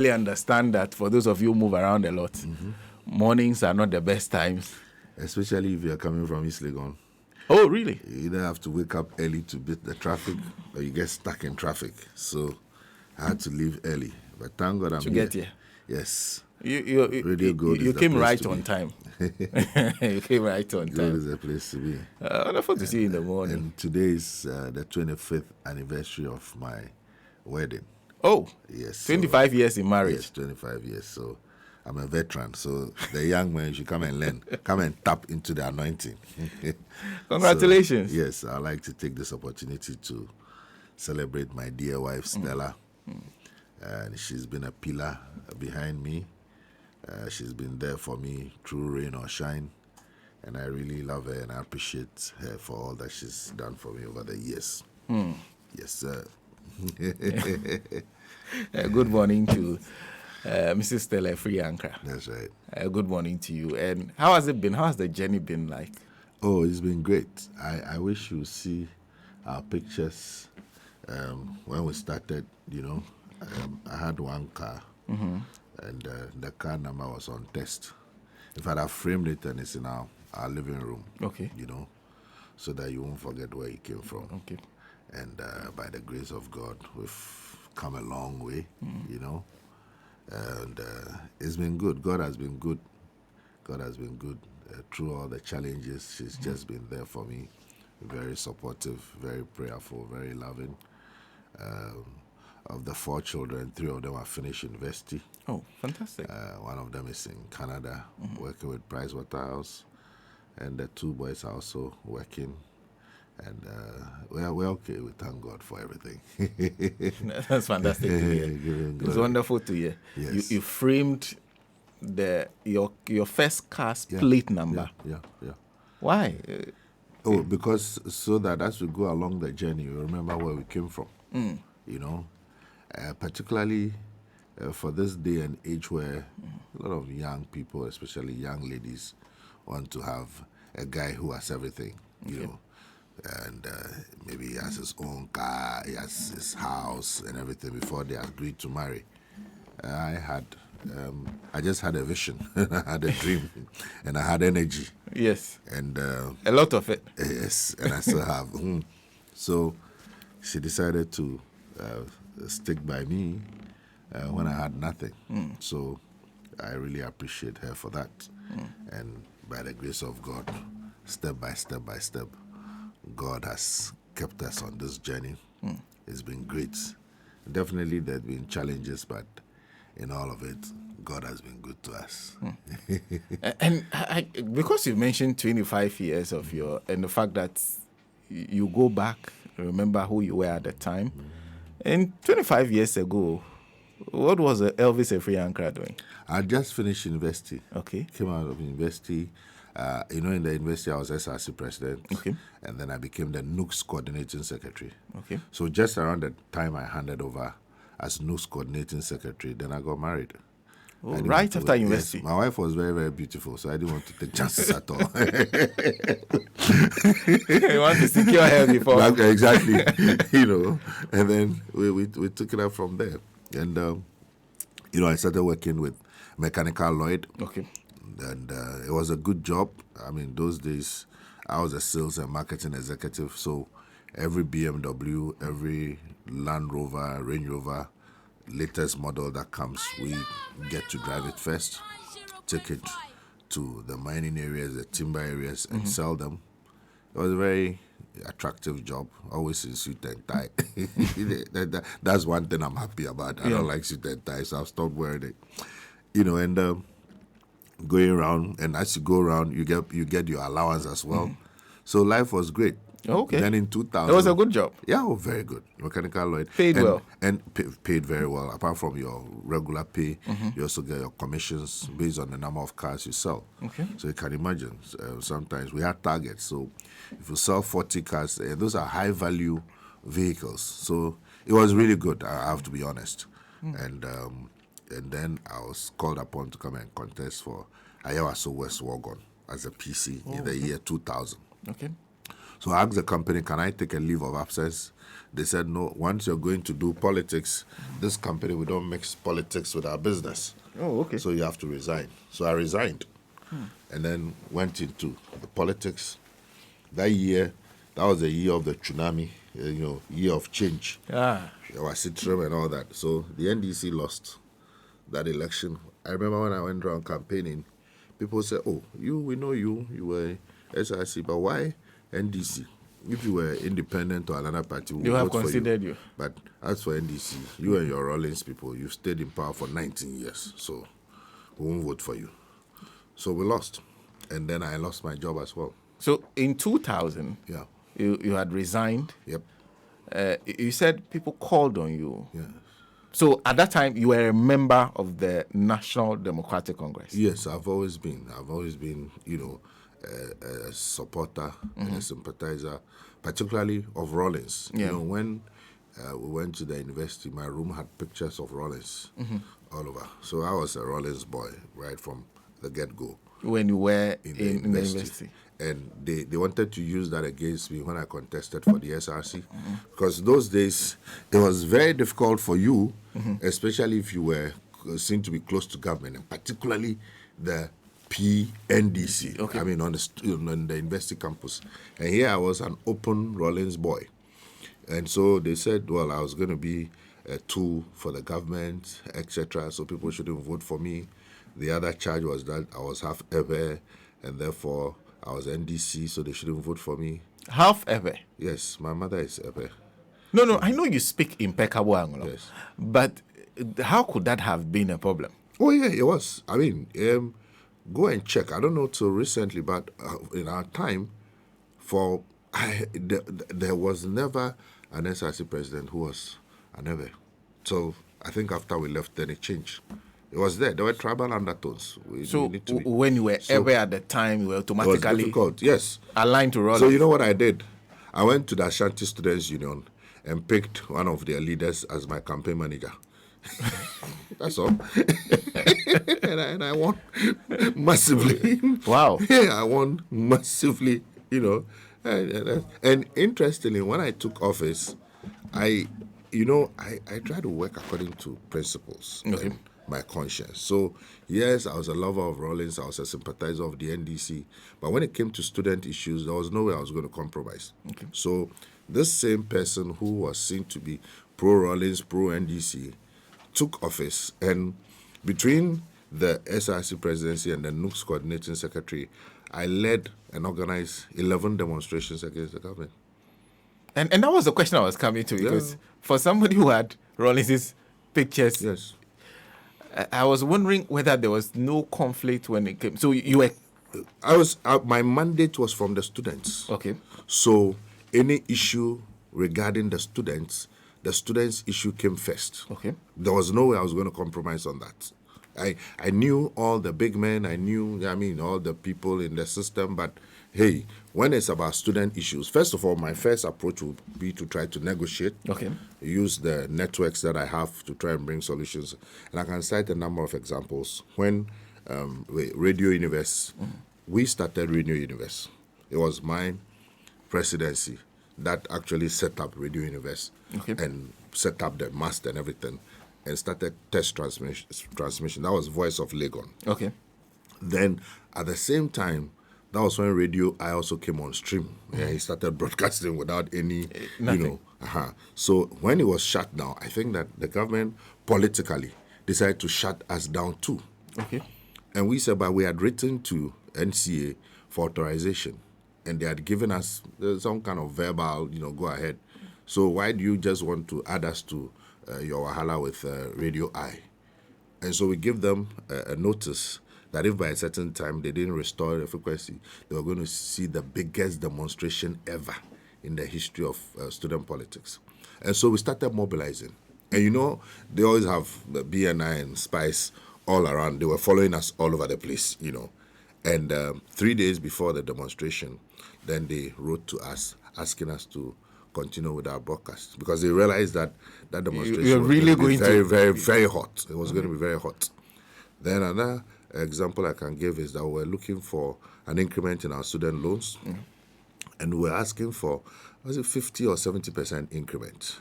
really understand that for those of you who move around a lot, mornings are not the best times. Especially if you're coming from East Legon. Oh, really? You either have to wake up early to beat the traffic or you get stuck in traffic. So I had to leave early. But thank God I'm To here. get here. Yes. You Gold is you the came place right to on be. time. You came right on Gold time. is the place to be. Wonderful to see you in the morning. And today is the 25th anniversary of my wedding. Oh, Yes. 25 years in marriage. Yes, 25 years. So I'm a veteran. So the young men should come and learn, come and tap into the anointing. Congratulations. So, yes, I'd like to take this opportunity to celebrate my dear wife, Stella. And she's been a pillar behind me. She's been there for me through rain or shine. And I really love her and I appreciate her for all that she's done for me over the years. Yes, sir. Good morning to Mrs. Stella Afriyie Ankrah. That's right. Good morning to you. And how has it been? How has the journey been like? Oh, it's been great. I wish you see our pictures when we started, I had one car and the car number was on test. In fact, I framed it and it's in our living room, Okay. So that you won't forget where you came from. Okay. And by the grace of God, we've come a long way, and it's been good. God has been good. God has been good through all the challenges. She's just been there for me, very supportive, very prayerful, very loving. Of the 4 children, 3 of them have finished university. Oh, fantastic. One of them is in Canada, working with Pricewaterhouse, and the 2 boys are also working. And we're okay. We thank God for everything. That's fantastic to hear. It's wonderful to hear. Yes. You framed your first car's plate number. Yeah. Why? Because so that as we go along the journey, we remember where we came from. Particularly for this day and age where a lot of young people, especially young ladies, want to have a guy who has everything, you know. And maybe he has his own car, he has his house and everything before they agreed to marry. I just had a vision, I had a dream, and I had energy. Yes. And a lot of it. Yes, and I still have. So she decided to stick by me when I had nothing. So I really appreciate her for that. And by the grace of God, step by step, God has kept us on this journey. It's been great. Definitely there's been challenges, but in all of it, God has been good to us. And because you mentioned 25 years of and the fact that you go back, remember who you were at the time. And 25 years ago, what was Elvis Afriyie Ankrah doing? I just finished university. Okay. Came out of university. In the university, I was SRC president. Okay. And then I became the NUCS coordinating secretary. Okay. So just around the time I handed over as NUCS coordinating secretary, then I got married. Oh, right after university? Yes, my wife was very, very beautiful, so I didn't want to take chances at all. You want to secure her before? Exactly. And then we took it up from there. And, I started working with Mechanical Lloyd. Okay. And it was a good job. I mean, those days, I was a sales and marketing executive, so every BMW, every Land Rover, Range Rover, latest model that comes, we get to drive it first, take it to the mining areas, the timber areas, and sell them. It was a very attractive job, always in suit and tie. That's one thing I'm happy about. I don't like suit and tie, so I've stopped wearing it. And going around, and as you go around, you get your allowance as well. So life was great. Okay. Then in 2000, it was a good job. Yeah, very good. Mechanical Lloyd. Paid well. And paid very well. Apart from your regular pay, you also get your commissions based on the number of cars you sell. Okay. So you can imagine, sometimes we had targets. So if you sell 40 cars, those are high-value vehicles. So it was really good, I have to be honest. And then I was called upon to come and contest for Ayawaso West Wagon as a PC in the year 2000. Okay. So I asked the company, can I take a leave of absence? They said, no, once you're going to do politics, this company, we don't mix politics with our business. Oh, okay. So you have to resign. So I resigned and then went into the politics. That year, that was the year of the tsunami, year of change. Ah. There was Citrum and all that. So the NDC lost that election. I remember when I went around campaigning, people said, oh, we know you were SRC, but why NDC? If you were independent or another party, we They would have vote for considered you. But as for NDC, you and your Rollins people, you stayed in power for 19 years, so we won't vote for you. So we lost. And then I lost my job as well. So in 2000, Yeah. you had resigned. Yep. You said people called on you. Yeah. So at that time, you were a member of the National Democratic Congress. Yes, I've always been, a supporter and a sympathizer, particularly of Rollins. Yeah. When we went to the university, my room had pictures of Rollins all over. So I was a Rollins boy right from the get-go. When you were In in the university. And they wanted to use that against me when I contested for the SRC. Because those days, it was very difficult for you, especially if you were seen to be close to government, and particularly the PNDC, Okay. I mean, on the university campus. And here I was an open Rollins boy. And so they said, well, I was going to be a tool for the government, etc., so people shouldn't vote for me. The other charge was that I was half Ebe, and therefore I was NDC, so they shouldn't vote for me. Half ever. Yes, my mother is Ebe. No, I know you speak impeccable Anglo. Yes. But how could that have been a problem? Oh, yeah, it was. I mean, go and check. I don't know till recently, but in our time, there was never an SRC president who was an Ebe. So I think after we left, then it changed. It was there. There were tribal undertones. When you were ever at the time, you were It was automatically difficult, yes. aligned to Rollins. So you know what I did? I went to the Ashanti Students Union and picked one of their leaders as my campaign manager. That's all. and I won massively. Wow. Yeah, I won massively, And interestingly, when I took office, I tried to work according to principles. Okay. And my conscience. So, yes, I was a lover of Rollins. I was a sympathizer of the NDC. But when it came to student issues, there was no way I was going to compromise. Okay. So, this same person who was seen to be pro-Rollins, pro-NDC, took office. And between the SRC presidency and the NUC's coordinating secretary, I led and organized 11 demonstrations against the government. And that was the question I was coming to, because for somebody who had Rollins' pictures, Yes. I was wondering whether there was no conflict when it came. So you were my mandate was from the students. okay. So any issue regarding the students issue came first. Okay. There was no way I was going to compromise on that. I knew all the big men, all the people in the system, but hey, when it's about student issues, first of all, my first approach would be to try to negotiate. Okay. Use the networks that I have to try and bring solutions. And I can cite a number of examples. When Radio Universe, we started Radio Universe. It was my presidency that actually set up Radio Universe and set up the mast and everything and started test transmission. That was Voice of Legon. Okay. Then at the same time, that was when Radio I also came on stream. Yeah, he started broadcasting without any, nothing. So when it was shut down, I think that the government politically decided to shut us down too. Okay. And we said, but we had written to NCA for authorization, and they had given us some kind of verbal, go ahead. So why do you just want to add us to your wahala with Radio I? And so we give them a notice that if by a certain time they didn't restore the frequency, they were going to see the biggest demonstration ever in the history of student politics. And so we started mobilizing. And they always have the BNI and Spice all around. They were following us all over the place, And 3 days before the demonstration, then they wrote to us asking us to continue with our broadcast because they realized that demonstration You're really was going to be going very, very, very hot. It was going to be very hot. Then another example I can give is that we're looking for an increment in our student loans. and we're asking for, was it 50 or 70% increment?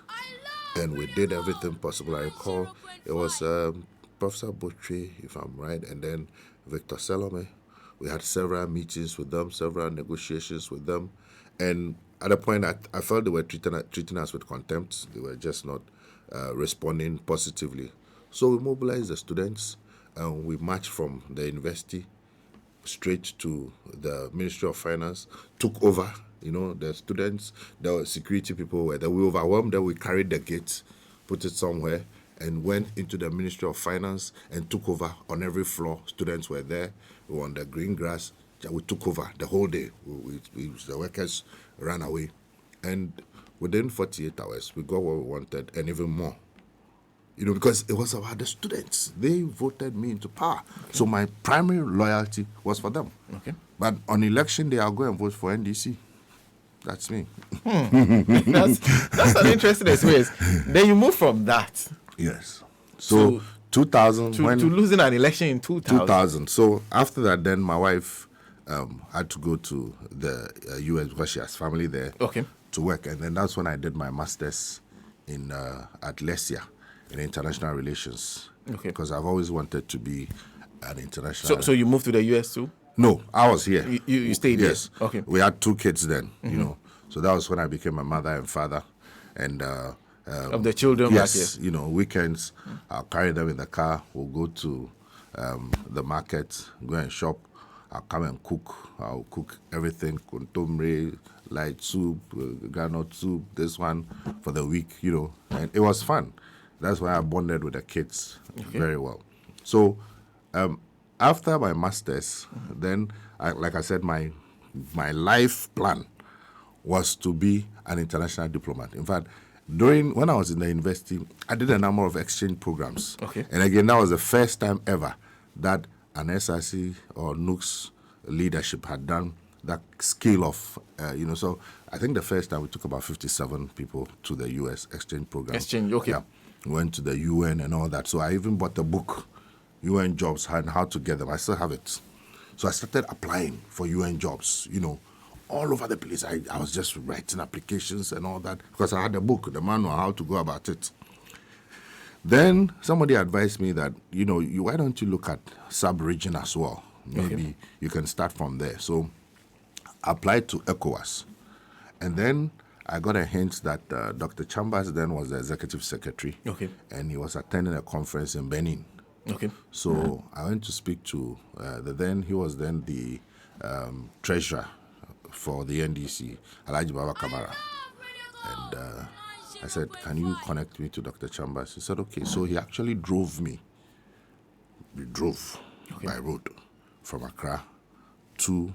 And we did everything possible. I recall it was Professor Botche, if I'm right, and then Victor Salome. We had several meetings with them, several negotiations with them. And at a point, I felt they were treating us with contempt. They were just not responding positively. So we mobilized the students, and we marched from the university straight to the Ministry of Finance, took over. The students, the security people were there. We overwhelmed them. We carried the gates, put it somewhere, and went into the Ministry of Finance and took over on every floor. Students were there. We were on the green grass. We took over the whole day. The workers ran away. And within 48 hours, we got what we wanted and even more. Because it was about the students. They voted me into power. Okay. So my primary loyalty was for them. Okay. But on election day, I'll go and vote for NDC. That's me. That's an interesting experience. Then you move from that. Yes. So 2000. To losing an election in 2000. 2000. So after that, then my wife had to go to the US because she has family there to work. And then that's when I did my master's at Lesia in international relations. Okay. Because I've always wanted to be an international. So you moved to the US too? No, I was here. You stayed yes. Yes. Okay. We had 2 kids then, So that was when I became a mother and father. And of the children? Yes. Weekends, I'll carry them in the car. We'll go to the market, go and shop. I'll come and cook. I'll cook everything, kontomire, light soup, granite soup, this one for the week, And it was fun. That's why I bonded with the kids very well. So after my master's, then, like I said, my life plan was to be an international diplomat. In fact, when I was in the university, I did a number of exchange programs. Okay. And again, that was the first time ever that an SRC or NUC's leadership had done that scale of, So I think the first time we took about 57 people to the US exchange program. Exchange, okay. Yeah. Went to the UN and all that. So I even bought the book, UN Jobs, and how to get them. I still have it. So I started applying for UN jobs, all over the place. I was just writing applications and all that because I had the book, the manual, how to go about it. Then somebody advised me that, why don't you look at sub-region as well? Maybe you can start from there. So I applied to ECOWAS. And then I got a hint that Dr. Chambers then was the executive secretary. Okay. And he was attending a conference in Benin. Okay. So I went to speak to he was then the treasurer for the NDC, Alhaji Baba Kamara. And I said, can you connect me to Dr. Chambers? He said, okay. So he actually drove me. We drove by road from Accra to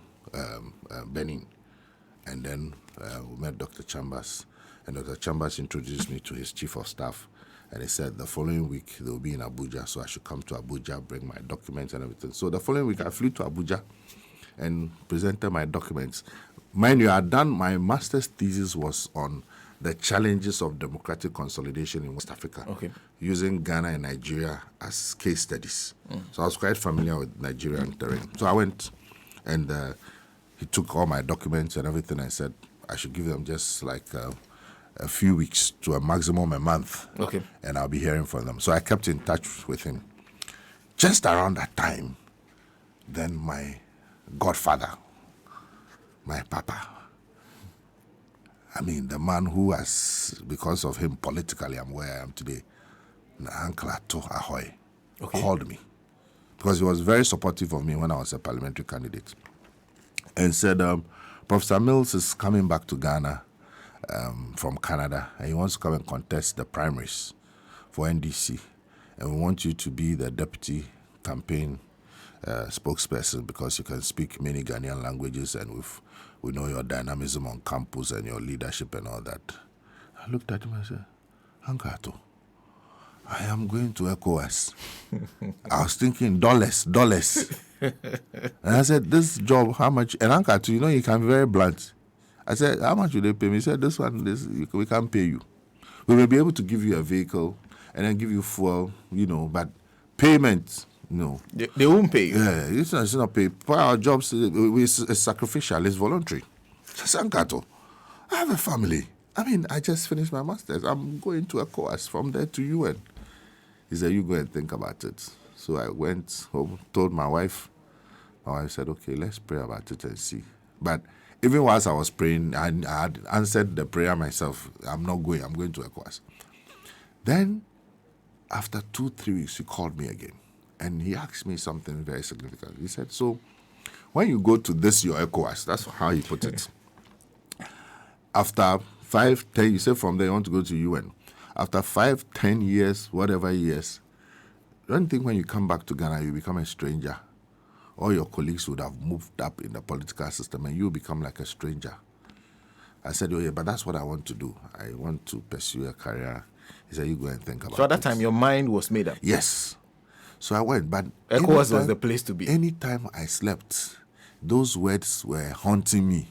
Benin. And then we met Dr. Chambers. And Dr. Chambers introduced me to his chief of staff. And he said the following week they will be in Abuja, so I should come to Abuja, bring my documents and everything. So the following week I flew to Abuja and presented my documents. Mind you, I had done my master's thesis was on the challenges of democratic consolidation in West Africa, using Ghana and Nigeria as case studies. So I was quite familiar with Nigerian terrain. So I went and he took all my documents and everything and said I should give them just like a few weeks to a maximum a month. Okay. And I'll be hearing from them. So I kept in touch with him. Just around that time, then my godfather, my papa, the man who has, because of him politically, I'm where I am today, Ankrah Ahoy, called me. Because he was very supportive of me when I was a parliamentary candidate. And said, Professor Mills is coming back to Ghana from Canada, and he wants to come and contest the primaries for NDC. And we want you to be the deputy campaign spokesperson because you can speak many Ghanaian languages and we know your dynamism on campus and your leadership and all that. I looked at him and said, Ankrah, I am going to ECOWAS. I was thinking dollars. And I said, this job, how much? And Ankrah, he can be very blunt. I said, how much will they pay me? He said, we can't pay you. We may be able to give you a vehicle and then give you fuel, but payment, no. They won't pay you. Yeah, it's not paid. Our jobs, it's sacrificial, it's voluntary. I said, Ankrah, I have a family. I mean, I just finished my master's. I'm going to ECOWAS, from there to UN. He said, you go and think about it. So I went home, told my wife. My wife said, okay, let's pray about it and see. But even whilst I was praying, I had answered the prayer myself. I'm not going. I'm going to ECOWAS. Then, after 2-3 weeks, he called me again. And he asked me something very significant. He said, so, when you go to this, your ECOWAS, that's how he put it. After 5-10, you say from there you want to go to UN. After 5-10 years, whatever years, don't think when you come back to Ghana, you become a stranger. All your colleagues would have moved up in the political system and you become like a stranger. I said, oh yeah, but that's what I want to do. I want to pursue a career. He said, you go and think about it. So at that time, your mind was made up? Yes. So I went, but ECOWAS was the place to be. Anytime I slept, those words were haunting me.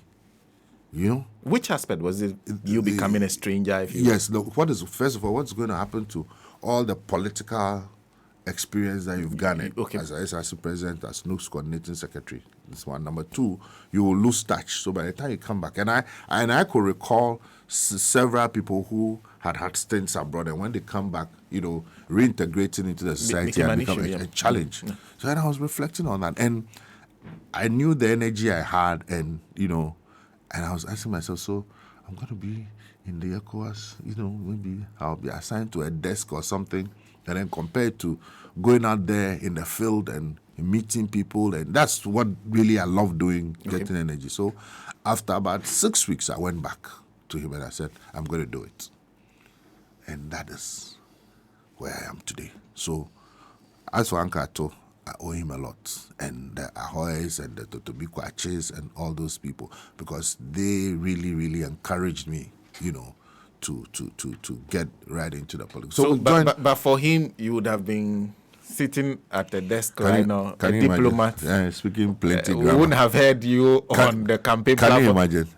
You know? Which aspect was it? You becoming a stranger? If you yes. Look, first of all, what's going to happen to all the political experience that you've garnered as a SRC president, as NUC's coordinating secretary? This one. Number two, you will lose touch. So by the time you come back, and I could recall several people who had stints abroad, and when they come back, reintegrating into the society and become a challenge. Yeah. So then I was reflecting on that, and I knew the energy I had, and and I was asking myself, so I'm going to be in the ECOWAS, maybe I'll be assigned to a desk or something, and then compared to going out there in the field and meeting people, and that's what really I love doing, getting energy. So after about 6 weeks, I went back to him and I said, I'm going to do it. And that is where I am today. So as for Ankrah, I owe him a lot, and the Ahoys and the Totobiquaches and all those people, because they really, really encouraged me, to get right into the politics. So but for him, you would have been sitting at the desk right now, a diplomat. Yeah, speaking plenty grammar. We wouldn't have heard you on the campaign platform.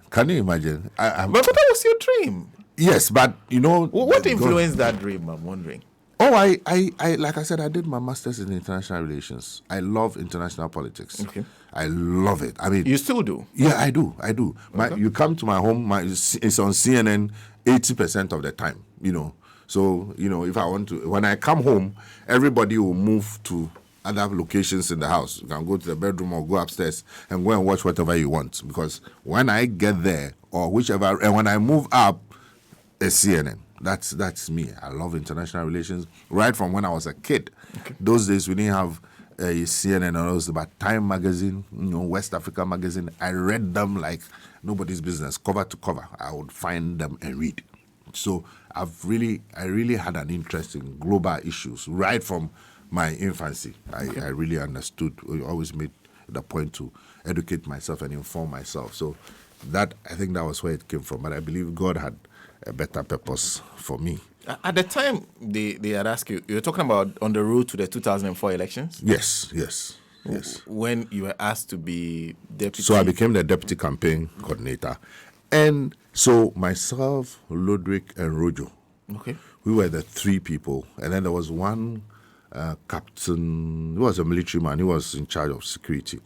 Can you imagine? But that was your dream. Yes, but what influenced that dream? I'm wondering. Oh, I like I said, I did my master's in international relations. I love international politics. Okay. I love it. I mean, you still do? Yeah, I do. Okay. You come to my home, it's on CNN 80% of the time. So if I want to, when I come home, everybody will move to other locations in the house. You can go to the bedroom or go upstairs and go and watch whatever you want. Because when I get there or whichever, and when I move up, it's CNN. That's me. I love international relations right from when I was a kid. Okay. Those days we didn't have CNN and all those, but Time magazine, West Africa magazine. I read them like nobody's business, cover to cover. I would find them and read. So I really had an interest in global issues right from my infancy. I really understood. We always made the point to educate myself and inform myself. So I think that was where it came from. But I believe God had a better purpose for me. At the time they had asked you were talking about on the road to the 2004 elections? Yes. When you were asked to be deputy. So I became the deputy campaign coordinator. And so myself, Ludwig, and Rojo, we were the three people. And then there was one captain, he was a military man, he was in charge of security.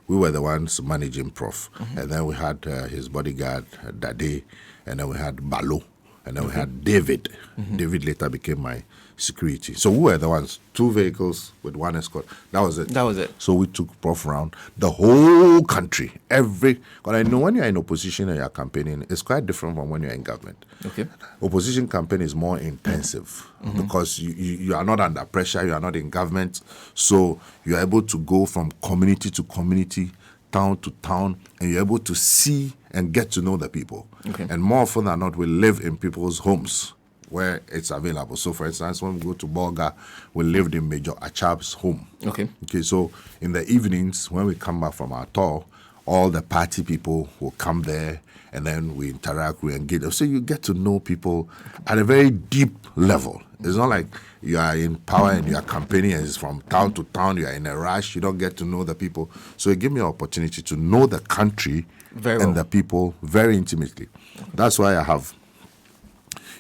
We were the ones managing Prof. Mm-hmm. And then we had his bodyguard, Dade, and then we had Balo, and then we had David. Mm-hmm. David later became my security. So we were the ones, 2 vehicles with 1 escort. That was it. So we took Prof around the whole country. Because I know when you're in opposition and you're campaigning, it's quite different from when you're in government. Okay. Opposition campaign is more intensive because you are not under pressure, you are not in government. So you're able to go from community to community, town to town, and you're able to see and get to know the people. Okay. And more often than not, we live in people's homes where it's available. So, for instance, when we go to Bolga, we lived in Major Achab's home. Okay, so in the evenings, when we come back from our tour, all the party people will come there, and then we interact, we engage. So you get to know people at a very deep level. It's not like you are in power and you are campaigning and it's from town to town, you are in a rush, you don't get to know the people. So it gave me an opportunity to know the country and the people very intimately. That's why I have,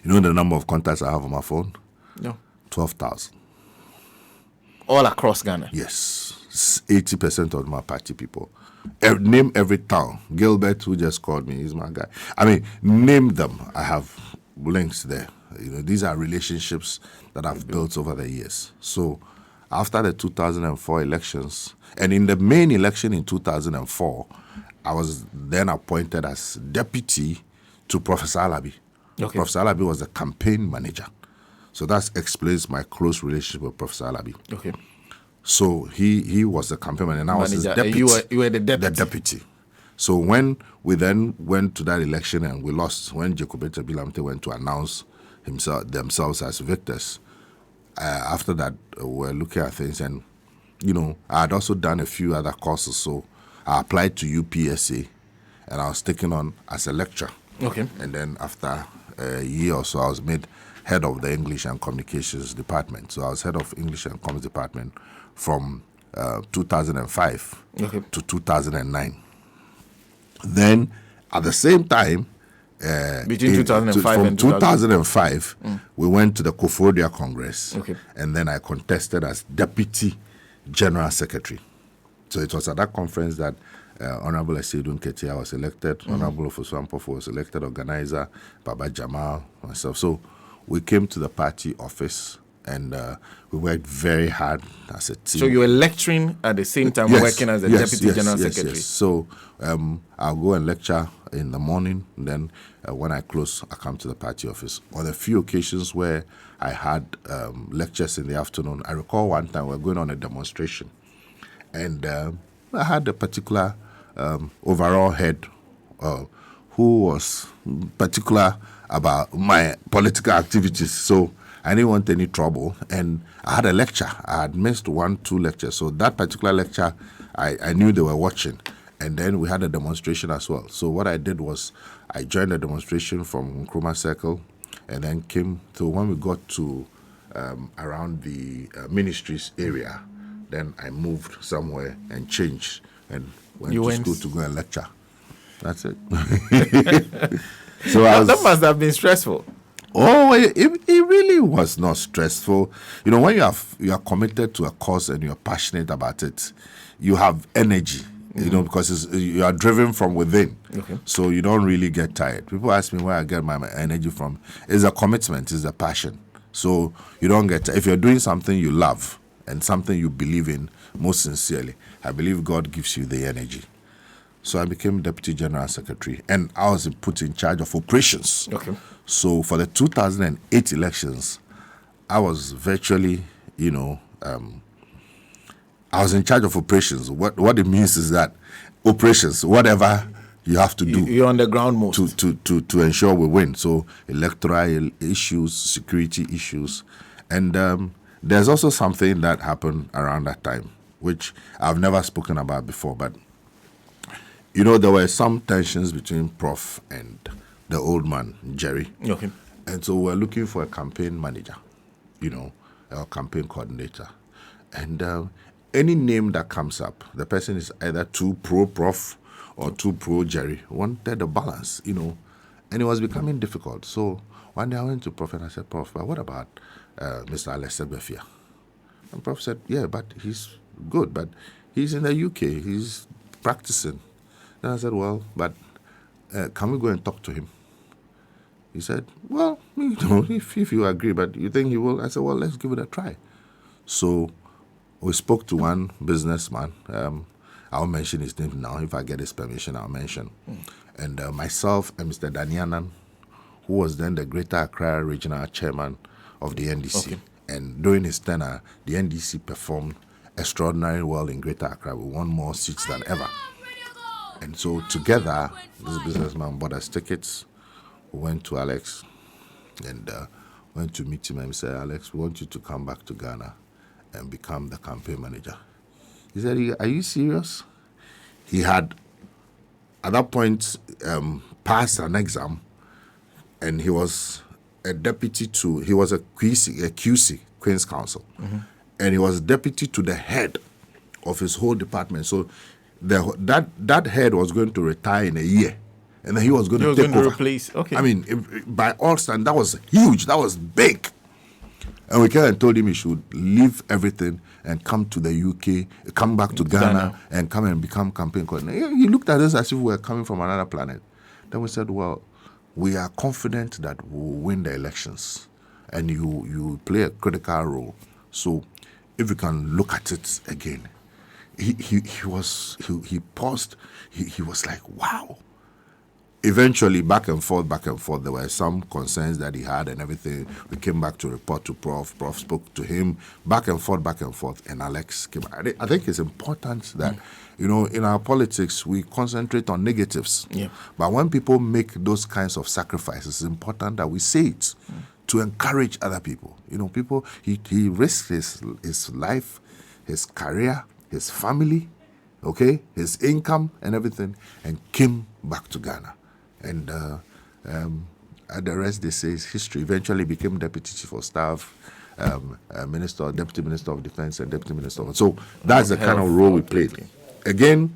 the number of contacts I have on my phone? No. 12,000. All across Ghana? Yes. 80% of my party people Name every town. Gilbert, who just called me, he's my guy. I mean, name them. I have links there. These are relationships that I've built over the years. So after the 2004 elections, and in the main election in 2004, I was then appointed as deputy to Professor Alabi. Okay. Professor Alabi was the campaign manager. So that explains my close relationship with Professor Alabi. Okay. So he was the campaign manager, and I was his deputy. You were the deputy. The deputy. So when we then went to that election and we lost, when Jacobeta Bilamte went to announce themselves as victors, after that we're looking at things, and I had also done a few other courses. So I applied to UPSA, and I was taken on as a lecturer. Okay. And then after a year or so, I was made head of the English and Communications department. So I was head of English and Comms department from 2005 to 2009. Then at the same time, between 2005 and 2005, we went to the Koforidua Congress. Okay. And then I contested as Deputy General Secretary. So it was at that conference that Honorable Esedun Ketia was elected, Honorable Ofosu-Ampofo was elected, organizer, Baba Jamal, myself. So we came to the party office and we worked very hard as a team. So you were lecturing at the same time working as a Deputy General Secretary? Yes. So I'll go and lecture in the morning, and then when I close, I come to the party office. On a few occasions where I had lectures in the afternoon, I recall one time we were going on a demonstration, and I had a particular overall head who was particular about my political activities. So I didn't want any trouble, and I had a lecture. I had missed 1-2 lectures. So that particular lecture, I knew they were watching. And then we had a demonstration as well. So what I did was I joined the demonstration from Nkrumah Circle, and then came to, when we got to around the ministries area, then I moved somewhere and changed and went to school to go and lecture. That's it. So that must have been stressful. Oh, it really was not stressful. When you are committed to a cause and you're passionate about it, you have energy. Because you are driven from within. Okay. So you don't really get tired. People ask me where I get my energy from. It's a commitment, it's a passion. So you don't get tired. If you're doing something you love and something you believe in most sincerely, I believe God gives you the energy. So I became Deputy General Secretary, and I was put in charge of operations. Okay. So for the 2008 elections, I was virtually, I was in charge of operations. What it means is that operations, whatever you have to do, you're on the ground most to ensure we win. So electoral issues, security issues, and there's also something that happened around that time, which I've never spoken about before. But there were some tensions between Prof and the old man Jerry. Okay. And so we're looking for a campaign manager, a campaign coordinator, and any name that comes up, the person is either too pro-Prof or too pro-Jerry. Wanted a balance, and it was becoming difficult. So one day I went to Prof and I said, Prof, but what about Mr. Elvis Afriyie? And Prof said, yeah, but he's good, but he's in the UK, he's practicing. Then I said, well, but can we go and talk to him? He said, well, if you agree, but you think he will? I said, well, let's give it a try. So we spoke to one businessman. I'll mention his name now. If I get his permission, I'll mention. And myself and Mr. Danianan, who was then the Greater Accra Regional Chairman of the NDC. Okay. And during his tenure, the NDC performed extraordinarily well in Greater Accra. We won more seats than ever. And so together, this businessman bought us tickets. We went to Alex and went to meet him and said, Alex, we want you to come back to Ghana and become the campaign manager. He said, are you serious? He had, at that point, passed an exam, and he was a deputy to, he was a QC, Queen's Counsel, and he was deputy to the head of his whole department. So that head was going to retire in a year, and then he was going to take over. Replace. Okay. I mean, by all standards, that was huge, that was big. And we came and told him he should leave everything and come to the UK, come back to Ghana, and come and become campaign coordinator. He looked at us as if we were coming from another planet. Then we said, well, we are confident that we'll win the elections, and you play a critical role. So if we can look at it again. He paused. He was like, wow. Eventually, back and forth, there were some concerns that he had and everything. We came back to report to Prof. Prof spoke to him, back and forth, and Alex came. I think it's important that, in our politics, we concentrate on negatives. Yeah. But when people make those kinds of sacrifices, it's important that we say it to encourage other people. People, he risked his life, his career, his family, his income and everything, and came back to Ghana. And the rest, they say, is history. Eventually became Deputy Chief of Staff, Minister, Deputy Minister of Defense, and Deputy Minister. So that's the kind of role we played. Again,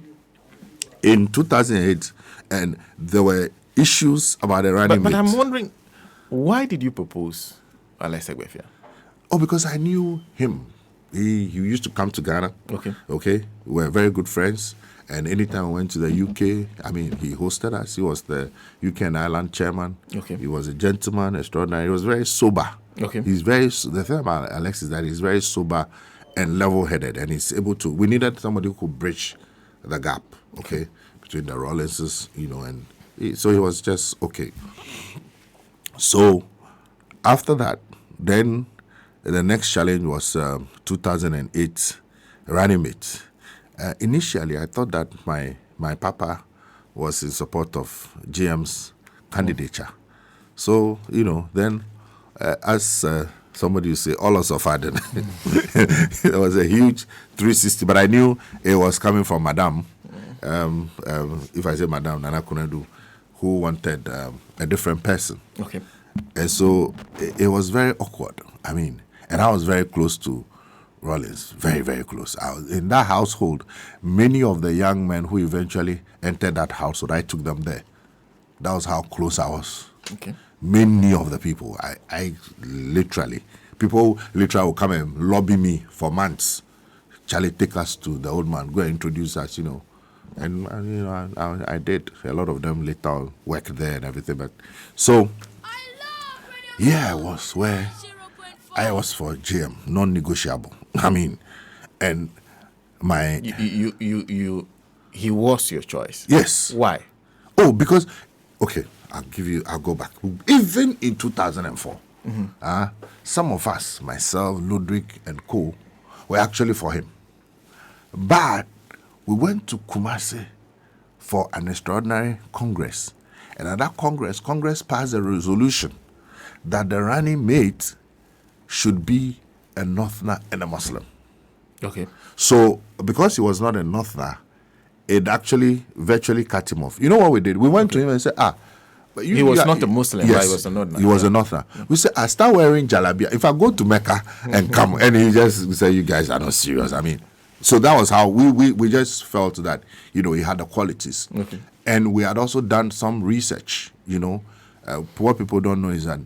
in 2008, and there were issues about the running mate. But I'm wondering, why did you propose Alex Afriyie? Oh, because I knew him. He used to come to Ghana. Okay. We were very good friends. And anytime we went to the UK, he hosted us. He was the UK and Ireland chairman. Okay. He was a gentleman, extraordinary. He was very sober. Okay. The thing about Alex is that he's very sober and level-headed. And he's able to, we needed somebody who could bridge the gap, between the Rollinses, so he was just okay. So after that, then the next challenge was 2008 running mate. Initially, I thought that my papa was in support of GM's candidature. So, then as somebody would say, all of a sudden, there was a huge 360, but I knew it was coming from Madame. If I say Madame, Nana Kunadu, who wanted a different person. Okay. And so it was very awkward. And I was very close to Rollins, very, very close. I was in that household. Many of the young men who eventually entered that household, I took them there. That was how close I was. Okay. Many of the people, people literally would come and lobby me for months. Charlie, take us to the old man, go and introduce us, And I did. A lot of them later worked there and everything. But so, I was where I was for GM, non-negotiable. And my he was your choice. Yes. Why? Oh, because I'll go back. Even in 2004, some of us, myself, Ludwig, and co, were actually for him. But we went to Kumasi for an extraordinary Congress. And at that Congress passed a resolution that the running mate should be a Northerner and a Muslim. Okay. So, because he was not a Northerner, it actually virtually cut him off. You know what we did? We went to him and said, but he was not a Muslim, yes, but he was a Northerner. He was a Northerner. We said, I start wearing jalabia. If I go to Mecca and come, and he just said, you guys are not serious. So that was how we just felt that, he had the qualities. Okay. And we had also done some research, what people don't know is that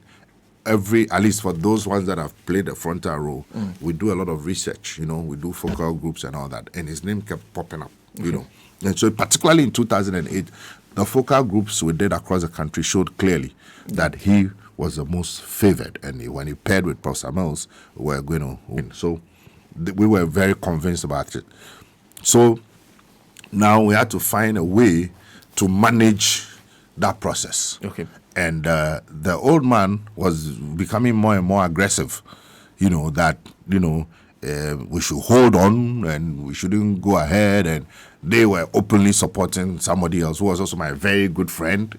at least for those ones that have played a frontal role, we do a lot of research, we do focal groups and all that. And his name kept popping up, And so particularly in 2008, the focal groups we did across the country showed clearly that he was the most favored. And when he paired with Prof. Samuels, we were going to win. So we were very convinced about it. So now we had to find a way to manage that process. Okay. And the old man was becoming more and more aggressive, that, we should hold on and we shouldn't go ahead. And they were openly supporting somebody else who was also my very good friend,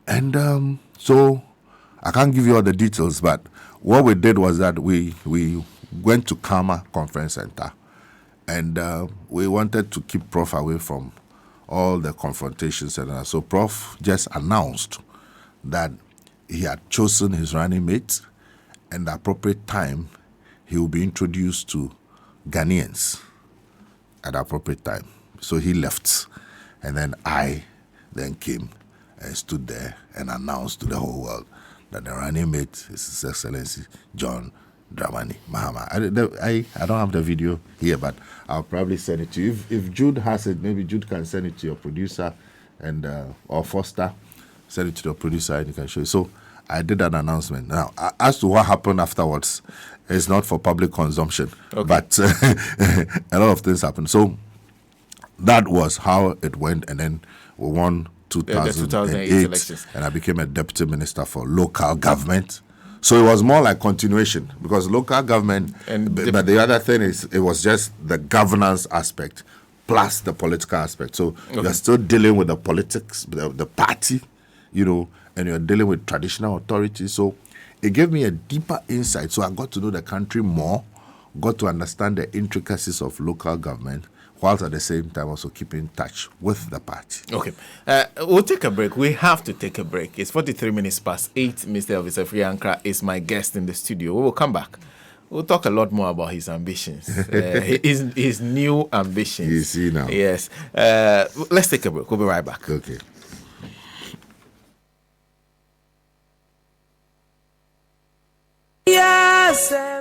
And so I can't give you all the details, but what we did was that we went to Kama Conference Center, and we wanted to keep Prof away from all the confrontations. And so Prof just announced that he had chosen his running mate, and the appropriate time he will be introduced to Ghanaians at the appropriate time. So he left, and then I then came and stood there and announced to the whole world that the running mate is His Excellency John Dramani Mahama. I don't have the video here, but I'll probably send it to you. If Jude has it, maybe Jude can send it to your producer and or Foster. Send it to the producer and you can show it. So I did an announcement. Now, as to what happened afterwards, it's not for public consumption, but a lot of things happened. So that was how it went, and then we won 2008 elections. And I became a deputy minister for local government. So it was more like continuation, because local government, but the other thing is it was just the governance aspect plus the political aspect. So you're still dealing with the politics, the party, and you're dealing with traditional authorities. So it gave me a deeper insight. So I got to know the country more, got to understand the intricacies of local government, whilst at the same time also keep in touch with the party. Okay. We'll take a break. We have to take a break. It's 43 minutes past 8. Mr. Elvis Afriyie Ankrah is my guest in the studio. We will come back. We'll talk a lot more about his ambitions, his new ambitions. You see now. Yes. Let's take a break. We'll be right back. Okay.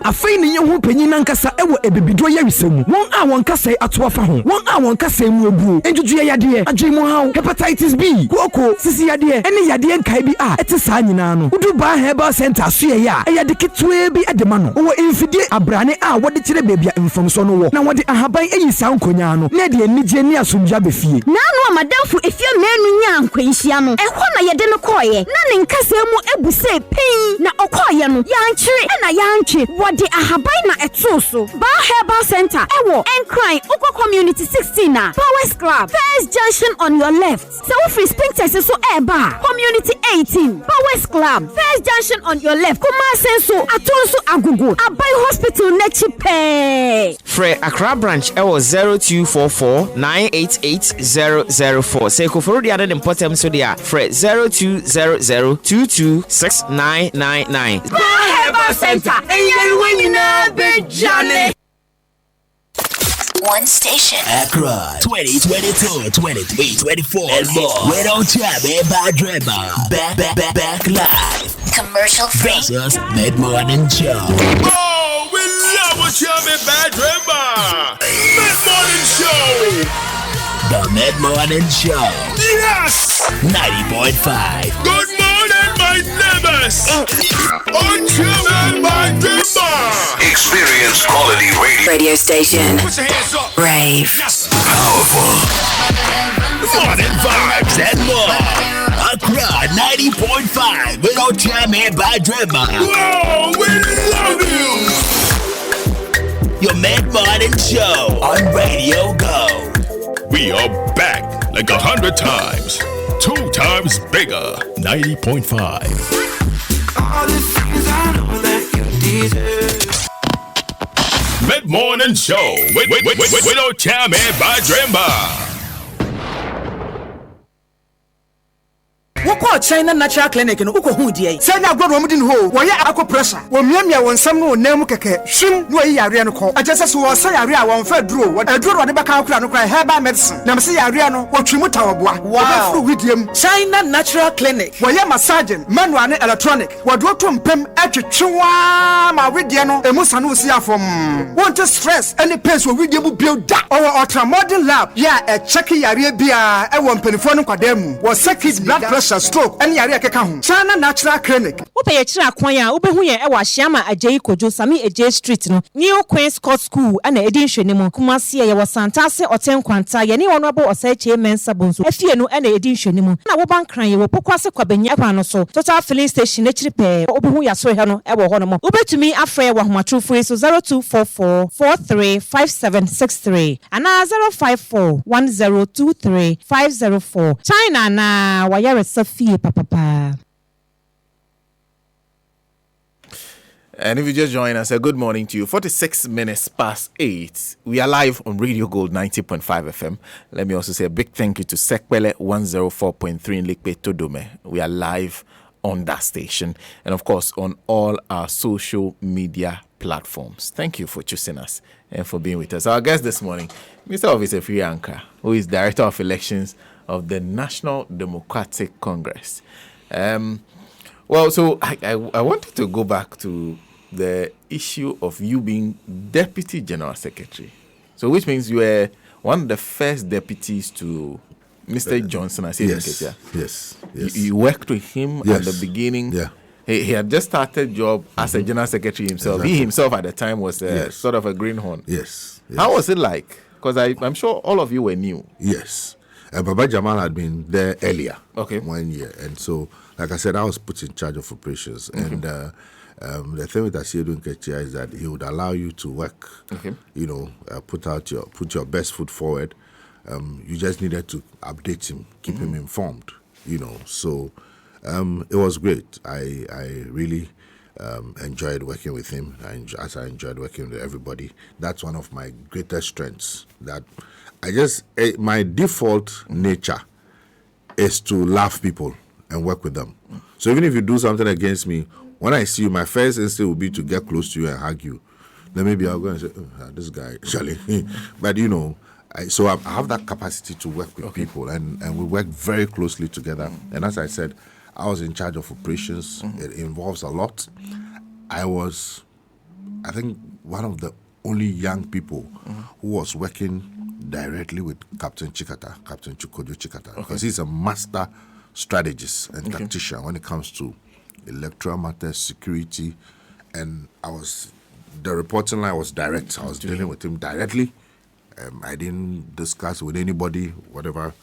Afei ne yehu panyin nankasa ewo ebibidro yarisem won a won kasa atoafa ho won a won kasa mu ebu enjuju yade adwemu hawo hepatitis B koko sisi yade ene yade nkai bi a ete saa nyina no udu ba herbal center so ye ya eyade ketwe bi edema no wo emfidie abrane a wode kire bebia mfomso no wo na wode ahaban eyisa nkonya no na de enije ni asomja befie na no amadamfo efie menu nya nkwanhia no eho na yede no koye na ne nkasa mu ebuse pin na okoye no yankyere na yanche wode ahaban na etoso ba herbal center ewo Ankrah Uko community 16 na Powers Club First Junction on your left so free sphincters so eba community 18 Powers Club First Junction on your left kuma senso atonso agugu Abai Hospital nechipe Fre Accra branch ewo 0244988004 say ko for the other important so dia Fre 0200226999 Herbal Center when you know big Johnny. One station. Accra 2022, 23, 24 and more. We don't try bad drama. Back live. Commercial free. Versus Mid-Morning Show. Oh, we love what you bad drama. Mid-Morning Show. The Mid-Morning Show. Yes. 90.5. Good morning, my neighbors. Experience quality radio station. Put your hands up. Rave. Yes. Powerful. Morning vibes and more. Accra 90.5. We don't jam it by drama. Whoa, we love you. Your Mid-Morning Show on Radio Go. We are back like 100 times. 2 times bigger. 90.5. All the things I know that you deserve. Mid-Morning Show. We don't jam it by Dreamba. Woko China Natural Clinic no uko hu die senya agbodo mu di no ho wo ye akọ pressure wo miamia won sam no nam keke hwim no yi yare no ko agese so wo sa yare a won fa duro wo aduro de beka akura no kra herbal medicine na se yare no wo twimu tawoboa wo ba fru widiem China Natural Clinic wo ye massaging manual and electronic wo do to mpem atwetwewa ma widie no emusa no si afom won to stress any pain wo widie bu build da or ultramodern lab ya e check yare bia e wo mpanifo no kwadam wo secret blood pressure stroke and yare akeka ho China Natural Clinic Ope ye kira kwan ya obehu ye e wa hyiama Ajeyi Kojo Sami Eje Street no New Queen Scott School ana edi nhwenemu Kumasi ye wo Santase Otenkwanta ye ne wono abo osache mensa bonso afie no ana edi nhwenemu na wo bankran ye wo pokwase kwabanya kwa no so Total Filling Station ekiri pe obehu ya so he no e wo ho no mo obetumi afre wo homatrofo so 0244435763 ana 0541023504 China na wa yare Fie papa. And if you just join us, a good morning to you. 46 minutes past 8. We are live on Radio Gold 90.5 FM. Let me also say a big thank you to Sekpele 104.3 in Likpe Todome. We are live on that station. And of course, on all our social media platforms. Thank you for choosing us and for being with us. Our guest this morning, Mr. Elvis Afriyie Ankrah, who is Director of Elections of the National Democratic Congress. Well, so I wanted to go back to the issue of you being Deputy General Secretary. So which means you were one of the first deputies to Mr. Johnson. I say Yes. You worked with him at the beginning. Yeah. He had just started job as a General Secretary himself. Exactly. He himself at the time was sort of a greenhorn. Yes. How was it like? Because I'm sure all of you were new. Yes. Baba Jamal had been there earlier. Okay. 1 year. And so, like I said, I was put in charge of operations. And the thing with Asiedu Nketia is that he would allow you to work, put your best foot forward. You just needed to update him, keep him informed, So it was great. I really enjoyed working with him. As I enjoyed working with everybody. That's one of my greatest strengths. That my default nature is to love people and work with them. So even if you do something against me, when I see you, my first instinct will be to get close to you and hug you. Then maybe I'll go and say, this guy, Charlie. But I have that capacity to work with people, and we work very closely together. And as I said, I was in charge of operations. It involves a lot. I think, one of the only young people who was working directly with Captain Chukwudio Chikata, because he's a master strategist and tactician when it comes to electoral matters, security, and the reporting line was direct. I was dealing with him directly. I didn't discuss with anybody, whatever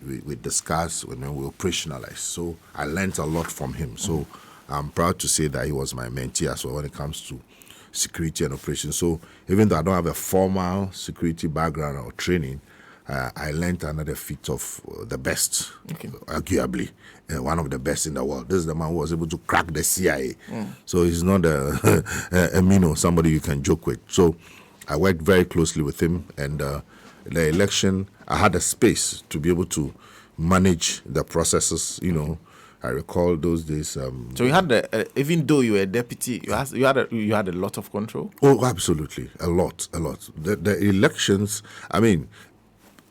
we discussed when we operationalized. So I learned a lot from him. So I'm proud to say that he was my mentee as well when it comes to security and operations. So even though I don't have a formal security background or training, I learned another feat of the best, arguably, one of the best in the world. This is the man who was able to crack the CIA. So he's not somebody you can joke with. So I worked very closely with him, and the election, I had a space to be able to manage the processes, I recall those days. So you had even though you were a deputy, you had a lot of control. Oh, absolutely, a lot. The elections. I mean,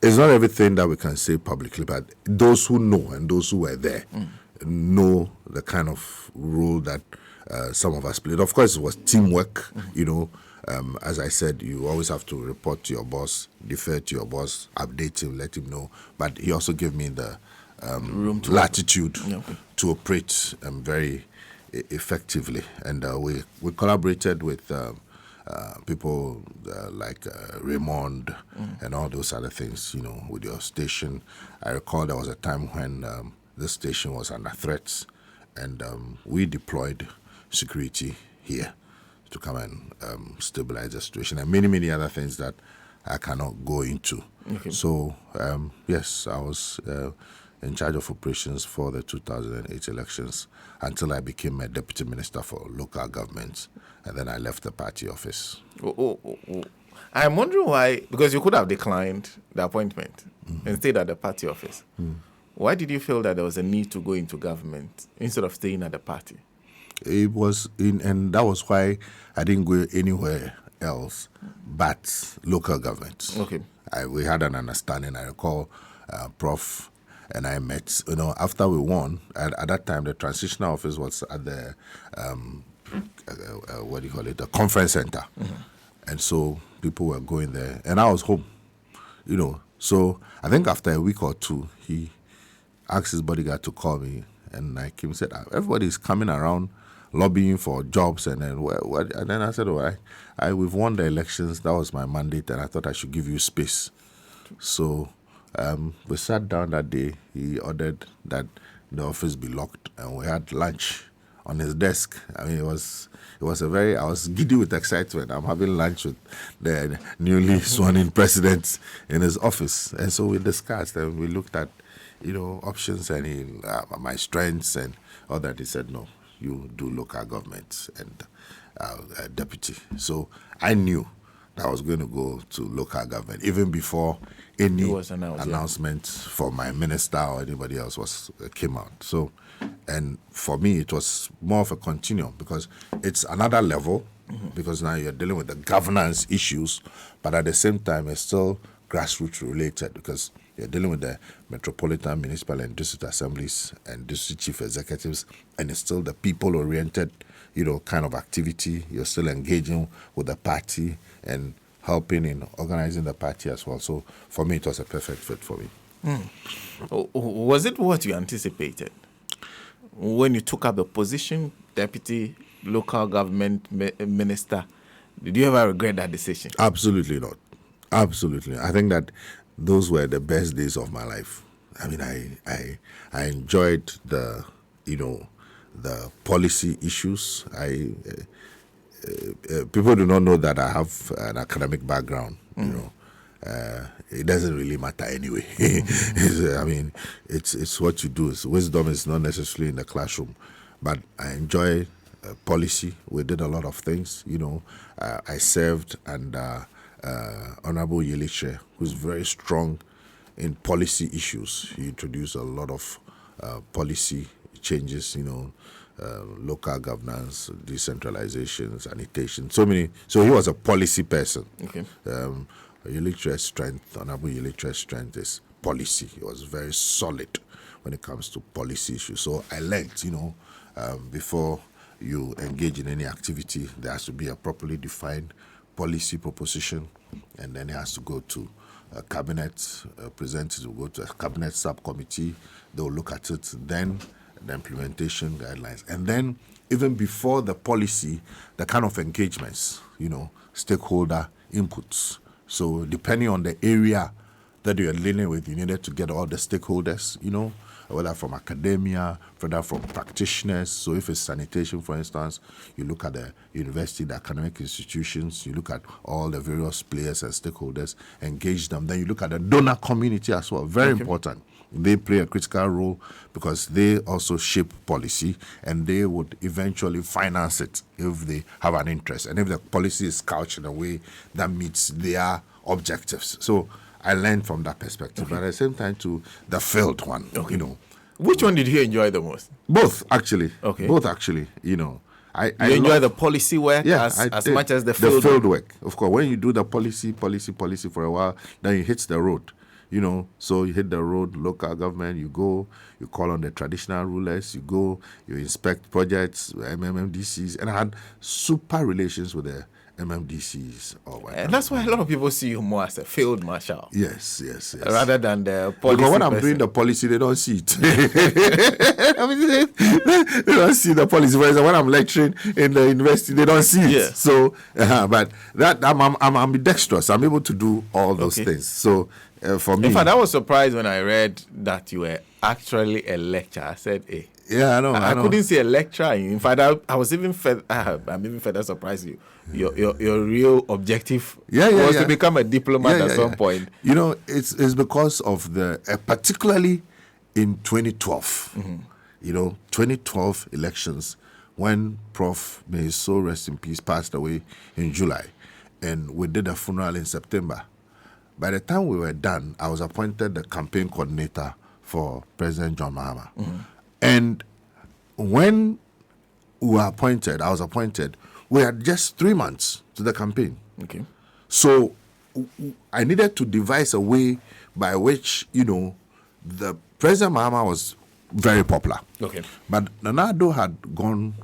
it's not everything that we can say publicly, but those who know and those who were there know the kind of role that some of us played. Of course, it was teamwork. As I said, you always have to report to your boss, defer to your boss, update him, let him know. But he also gave me the latitude to operate very effectively, and we collaborated with people like Raymond and all those other things, with your station. I recall there was a time when this station was under threats, and we deployed security here to come and stabilize the situation, and many other things that I cannot go into. So yes, I was in charge of operations for the 2008 elections until I became a deputy minister for local government, and then I left the party office. I'm wondering why, because you could have declined the appointment and stayed at the party office. Why did you feel that there was a need to go into government instead of staying at the party? It was and that was why I didn't go anywhere else but local government. We had an understanding. I recall Prof and I met, after we won. At that time, the transitional office was at the the conference center, and so people were going there, and I was home, So I think after a week or two, he asked his bodyguard to call me, and I came and said, everybody's coming around lobbying for jobs, and then what? And then I said, we've won the elections. That was my mandate, and I thought I should give you space. So we sat down that day. He ordered that the office be locked, and we had lunch on his desk. I mean, it was I was giddy with excitement. I'm having lunch with the newly sworn-in president in his office, and so we discussed and we looked at, options and my strengths and all that. He said, no, you do local government and deputy. So I knew that I was going to go to local government even before any announcement for my minister or anybody else came out. So, and for me, it was more of a continuum because it's another level, because now you're dealing with the governance issues, but at the same time, it's still grassroots related because You're dealing with the metropolitan, municipal, and district assemblies and district chief executives, and it's still the people-oriented, kind of activity. You're still engaging with the party and helping in organizing the party as well. So for me, it was a perfect fit for me. Was it what you anticipated when you took up the position, deputy local government minister? Did you ever regret that decision? Absolutely not. Absolutely. I think that those were the best days of my life. I mean, I enjoyed the policy issues. People do not know that I have an academic background. It doesn't really matter anyway. It's what you do. Wisdom is not necessarily in the classroom, but I enjoy policy. We did a lot of things. I served under Honorable Yeliche, who's very strong in policy issues. He introduced a lot of policy changes. Local governance, decentralization, sanitation, so many. So he was a policy person. Okay. Honorable Yeliche's strength is policy. He was very solid when it comes to policy issues. So I learned, before you engage in any activity, there has to be a properly defined policy proposition, and then it has to go to a cabinet, presented, will go to a cabinet subcommittee. They'll look at it, then the implementation guidelines, and then even before the policy, the kind of engagements, stakeholder inputs. So depending on the area that you're dealing with, you needed to get all the stakeholders, whether from academia, whether from practitioners. So if it's sanitation, for instance, you look at the university, the academic institutions, you look at all the various players and stakeholders, engage them. Then you look at the donor community as well. Very important. They play a critical role because they also shape policy, and they would eventually finance it if they have an interest and if the policy is couched in a way that meets their objectives. So I learned from that perspective, but at the same time to the field one. Which one did you enjoy the most? Both, actually. Okay. Both, actually. I enjoy the policy work as much as the field work. Of course, when you do the policy for a while, then you hit the road. So you hit the road, local government, you go, you call on the traditional rulers, you go, you inspect projects, MMDCs, and I had super relations with the MMDCs. And that's why a lot of people see you more as a field marshal. Yes. Rather than the policy. Because when I'm doing the policy, they don't see it. They don't see the policy. For example, when I'm lecturing in the university, they don't see it. Yeah. So, but that I'm ambidextrous. I'm able to do all those things. So, for me, in fact, I was surprised when I read that you were actually a lecturer. I said, "Hey, yeah, I know." I couldn't say a lecturer. In fact, I was even I'm even further surprised. Your real objective was to become a diplomat at some point. It's because of the particularly in 2012. 2012 elections when Prof. May his soul rest in peace passed away in July, and we did a funeral in September. By the time we were done, I was appointed the campaign coordinator for President John Mahama. And when I was appointed, we had just 3 months to the campaign. Okay. So I needed to devise a way by which, the President Mahama was very popular. Okay. But Nana Addo had gone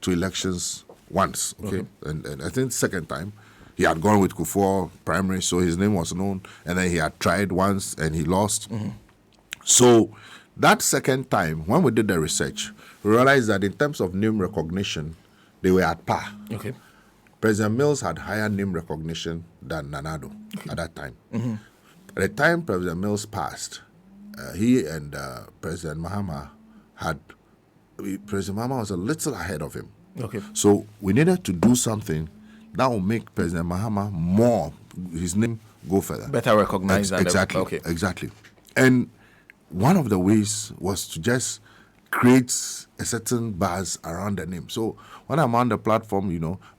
to elections once, okay? And I think second time, he had gone with Kufuor primary, so his name was known. And then he had tried once and he lost. So that second time, when we did the research, we realized that in terms of name recognition, they were at par. Okay. President Mills had higher name recognition than Nana Addo at that time. At the time President Mills passed, he and President Mahama President Mahama was a little ahead of him. Okay. So we needed to do something that will make President Mahama his name go further. Better recognized. Exactly. And one of the ways was to just create a certain buzz around the name. So when I'm on the platform,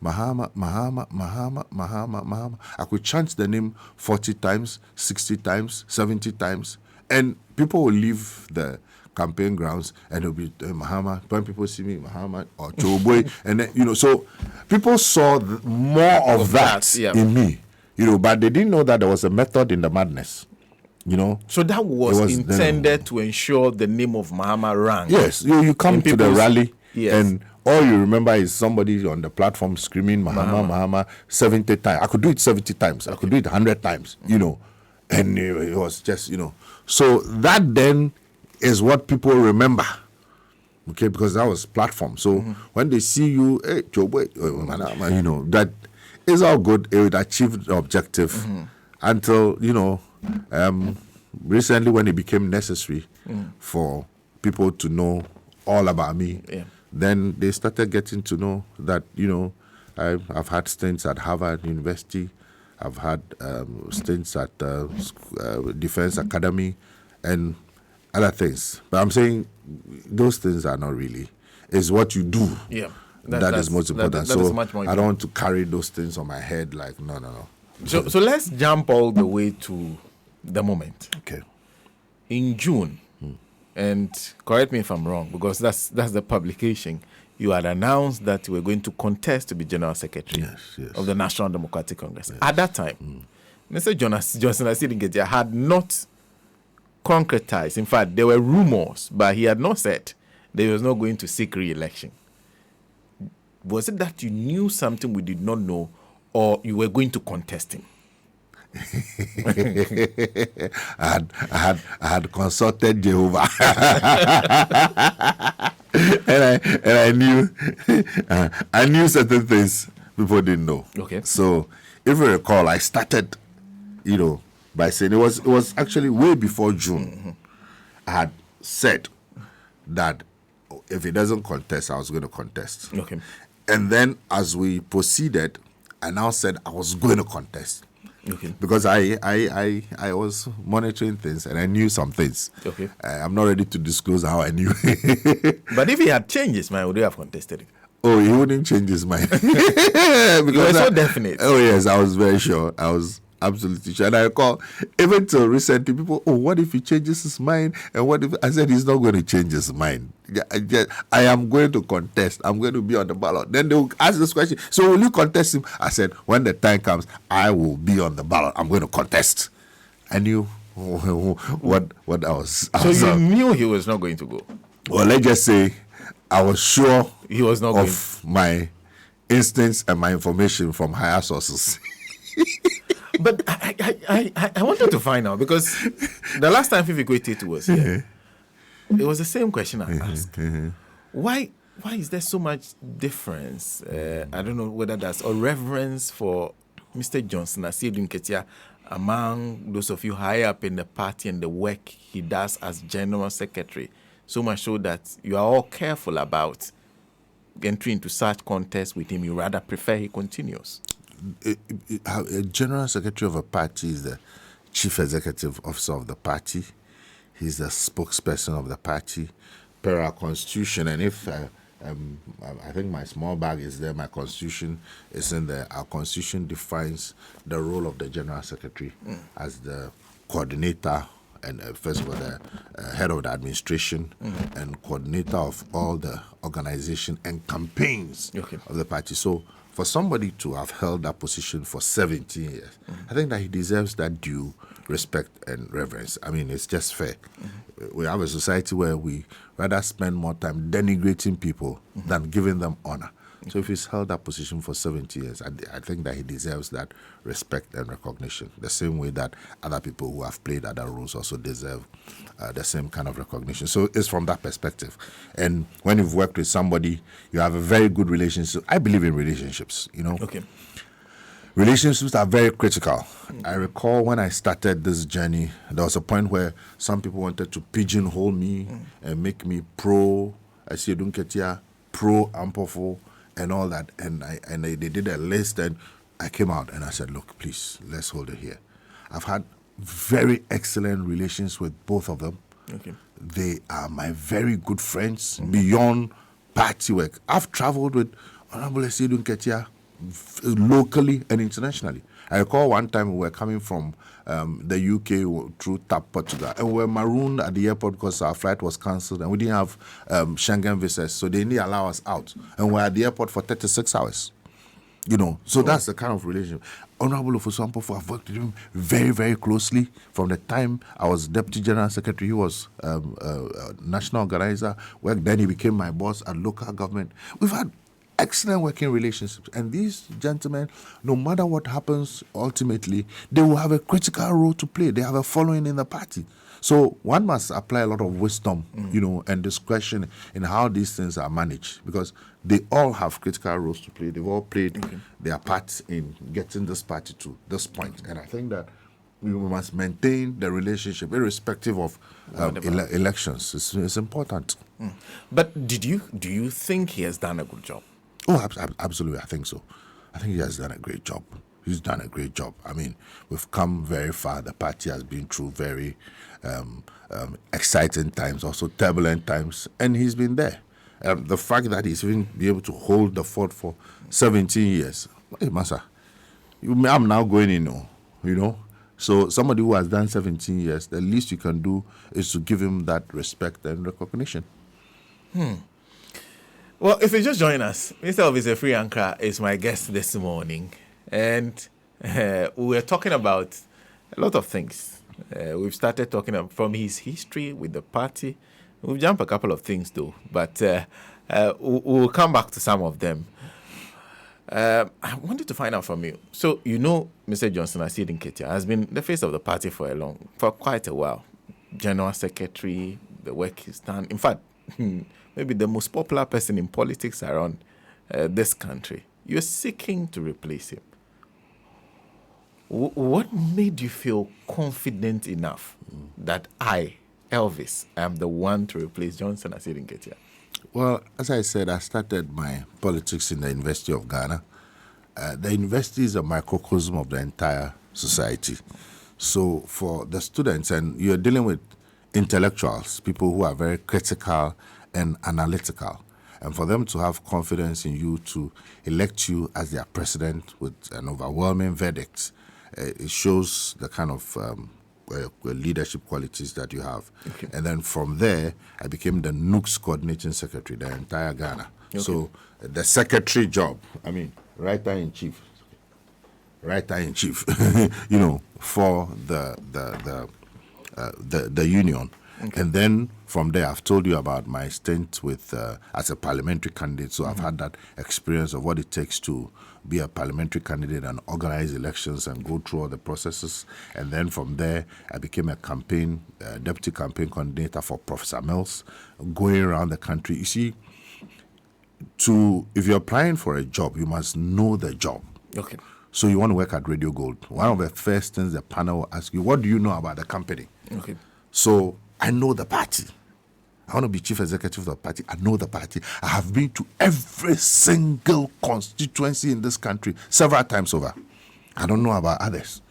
Mahama, I could chant the name 40 times, 60 times, 70 times, and people will leave the campaign grounds and it'll be Mahama. When people see me, Mahama or Choboy, and then, so people saw more of that in me, but they didn't know that there was a method in the madness. You know. So that was intended to ensure the name of Mahama rang. Yes, you come to the rally, yes. and all you remember is somebody on the platform screaming Mahama 70 times. I could do it 70 times. I could do it 100 times, you know. And it was just, you know. So that then is what people remember. Okay, because that was platform. So when they see you, hey, Jobo, you know, that is all good. It would achieve the objective until, you know, recently when it became necessary for people to know all about me, then they started getting to know that, you know, I've had stints at Harvard University. I've had stints at Defense Academy and other things. But I'm saying those things are not really. It's what you do. Yeah. That is most important. That so is much more I don't want to carry those things on my head like, no. So let's jump all the way to the moment. Okay. In June, and correct me if I'm wrong, because that's the publication, you had announced that you were going to contest to be General Secretary of the National Democratic Congress. Yes. At that time, Mr. Johnson Asiedu Nketia had not concretized. In fact, there were rumors, but he had not said that he was not going to seek re-election. Was it that you knew something we did not know, or you were going to contest him? I had consulted Jehovah, and I knew certain things people didn't know. Okay. So if you recall, I started, you know, by saying it was actually way before June. I had said that if he doesn't contest, I was going to contest. Okay. And then as we proceeded, I now said I was going to contest. Okay. Because I was monitoring things and I knew some things. Okay. I'm not ready to disclose how I knew. But if he had changed his mind, would you have contested it? Oh, he wouldn't change his mind. Because you were so definite. Oh, yes, I was very sure. I was absolutely sure. And I recall, even till recently, people, what if he changes his mind? And what if, I said he's not going to change his mind. I am going to contest. I'm going to be on the ballot. Then they will ask this question, so will you contest him? I said, when the time comes, I will be on the ballot. I'm going to contest. I knew what I was. So you knew he was not going to go? Well, let's just say I was sure he was not of my instincts and my information from higher sources. But I wanted to find out, because the last time Fifi Kwete was here, it was the same question I asked. Why is there so much difference? I don't know whether that's a reverence for Mr. Johnson Asiedu Nketia among those of you high up in the party and the work he does as General Secretary. So much so that you are all careful about entering into such contests with him. You rather prefer he continues. A general secretary of a party is the chief executive officer of the party. He's the spokesperson of the party per our constitution. And if I think my small bag is there, my constitution is in there. Our constitution defines the role of the general secretary as the coordinator and first of all the head of the administration and coordinator of all the organization and campaigns of the party. So for somebody to have held that position for 17 years, I think that he deserves that due respect and reverence. I mean, it's just fair. We have a society where we rather spend more time denigrating people than giving them honor. So if he's held that position for 70 years, I think that he deserves that respect and recognition, the same way that other people who have played other roles also deserve the same kind of recognition. So it's from that perspective. And when you've worked with somebody, you have a very good relationship. I believe in relationships, you know. Okay. Relationships are very critical. I recall when I started this journey, there was a point where some people wanted to pigeonhole me and make me pro Asiedu Nketia, pro Ampofo, and all that. And they did a list, and I came out and I said, look, please, let's hold it here. I've had very excellent relations with both of them. Okay. They are my very good friends beyond party work. I've traveled with Honorable Asiedu Nketia locally and internationally. I recall one time we were coming from the UK through TAP, Portugal, and we were marooned at the airport because our flight was cancelled and we didn't have Schengen visas, so they didn't allow us out. And we were at the airport for 36 hours. So that's the kind of relationship. Honorable Ofosu-Ampofo, I've worked with him very, very closely from the time I was Deputy General Secretary. He was national organizer. Then he became my boss at local government. We've had excellent working relationships. And these gentlemen, no matter what happens, ultimately, they will have a critical role to play. They have a following in the party. So one must apply a lot of wisdom, and discretion in how these things are managed, because they all have critical roles to play. They've all played their part in getting this party to this point. And I think that we must maintain the relationship irrespective of elections. It's important. But do you think he has done a good job? Oh, absolutely. I think so. I think he has done a great job. He's done a great job. I mean, we've come very far. The party has been through very exciting times, also turbulent times, and he's been there. The fact that he's even been able to hold the fort for 17 years. Hey, Massa, I'm now going in, So somebody who has done 17 years, the least you can do is to give him that respect and recognition. Well, if you just join us, Mr. Elvis Afriyie Ankrah is my guest this morning. And we were talking about a lot of things. We've started talking from his history with the party. We've jumped a couple of things, though. But we'll come back to some of them. I wanted to find out from you. So, Mr. Johnson Asiedu Nketia has been the face of the party for quite a while. General Secretary, the work he's done. In fact, maybe the most popular person in politics around this country. You're seeking to replace him. What made you feel confident enough that I, Elvis, am the one to replace Johnson Asiedu Nketia? Well, as I said, I started my politics in the University of Ghana. The university is a microcosm of the entire society. So for the students, and you're dealing with intellectuals, people who are very critical and analytical, and for them to have confidence in you to elect you as their president with an overwhelming verdict, it shows the kind of leadership qualities that you have. Okay. And then from there, I became the NUC's coordinating secretary, the entire Ghana. Okay. So the secretary job, writer-in-chief, for the union. Okay. And then from there, I've told you about my stint with as a parliamentary candidate. So I've had that experience of what it takes to be a parliamentary candidate and organize elections and go through all the processes. And then from there, I became a deputy campaign coordinator for Professor Mills, going around the country. You see, if you're applying for a job, you must know the job. Okay. So you want to work at Radio Gold. One of the first things the panel will ask you, what do you know about the company? Okay. So I know the party. I want to be chief executive of the party. I know the party. I have been to every single constituency in this country several times over. I don't know about others.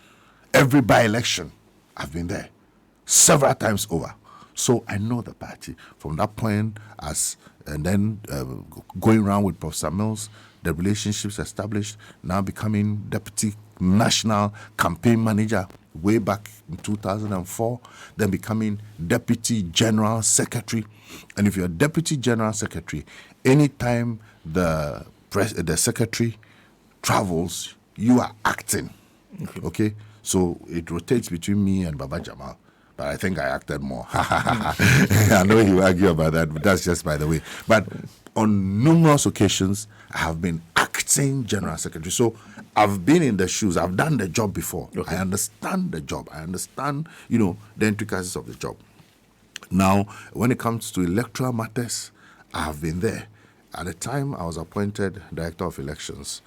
Every by-election, I've been there several times over. So I know the party. From that point, and then going around with Professor Mills, the relationships established, now becoming deputy national campaign manager way back in 2004, then becoming deputy general secretary. And if you're deputy general secretary, anytime the secretary travels, you are acting. Okay? So it rotates between me and Baba Jamal. But I think I acted more. I know you argue about that, but that's just by the way. But on numerous occasions, I have been acting general secretary. So I've been in the shoes. I've done the job before. Okay. I understand the job. I understand, the intricacies of the job. Now, when it comes to electoral matters, I have been there. At the time, I was appointed director of elections.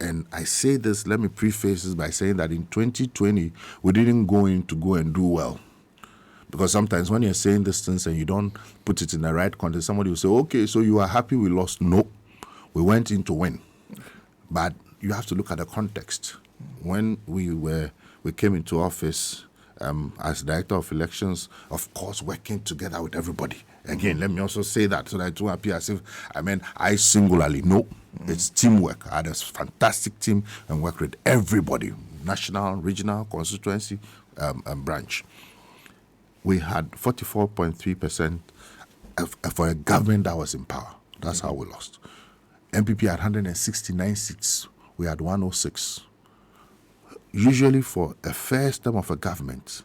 And I say this, let me preface this by saying that in 2020, we didn't go and do well. Because sometimes when you're saying these things and you don't put it in the right context, somebody will say, okay, so you are happy we lost. No, we went in to win. But you have to look at the context. When we came into office as director of elections, of course, working together with everybody. Again, let me also say that so that it won't appear as if I singularly. No, it's teamwork. I had a fantastic team and worked with everybody, national, regional, constituency, and branch. We had 44.3% for a government that was in power. That's how we lost. MPP had 169 seats. we had 106. Usually for a first term of a government,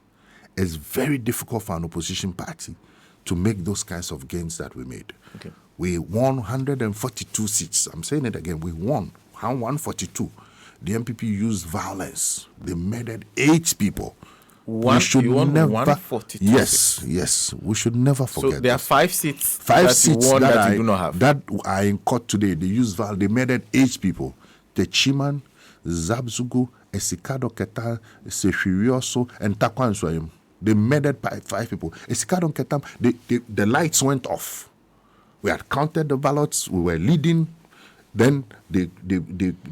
it's very difficult for an opposition party to make those kinds of gains that we made. Okay. We won 142 seats. I'm saying it again. We won 142. The MPP used violence. They murdered 8 people. We should never. 142 yes, seats. yes. We should never forget. So there are this. 5 seats. 5 that seats you won that, that you do not have. That are in court today. They used violence. They murdered 8 people. The Chiman, Zabzugu, Esikado Ketan, Sefirioso, and Takwan Swayim. They murdered 5 people. Esikado Ketan, the lights went off. We had counted the ballots. We were leading. Then the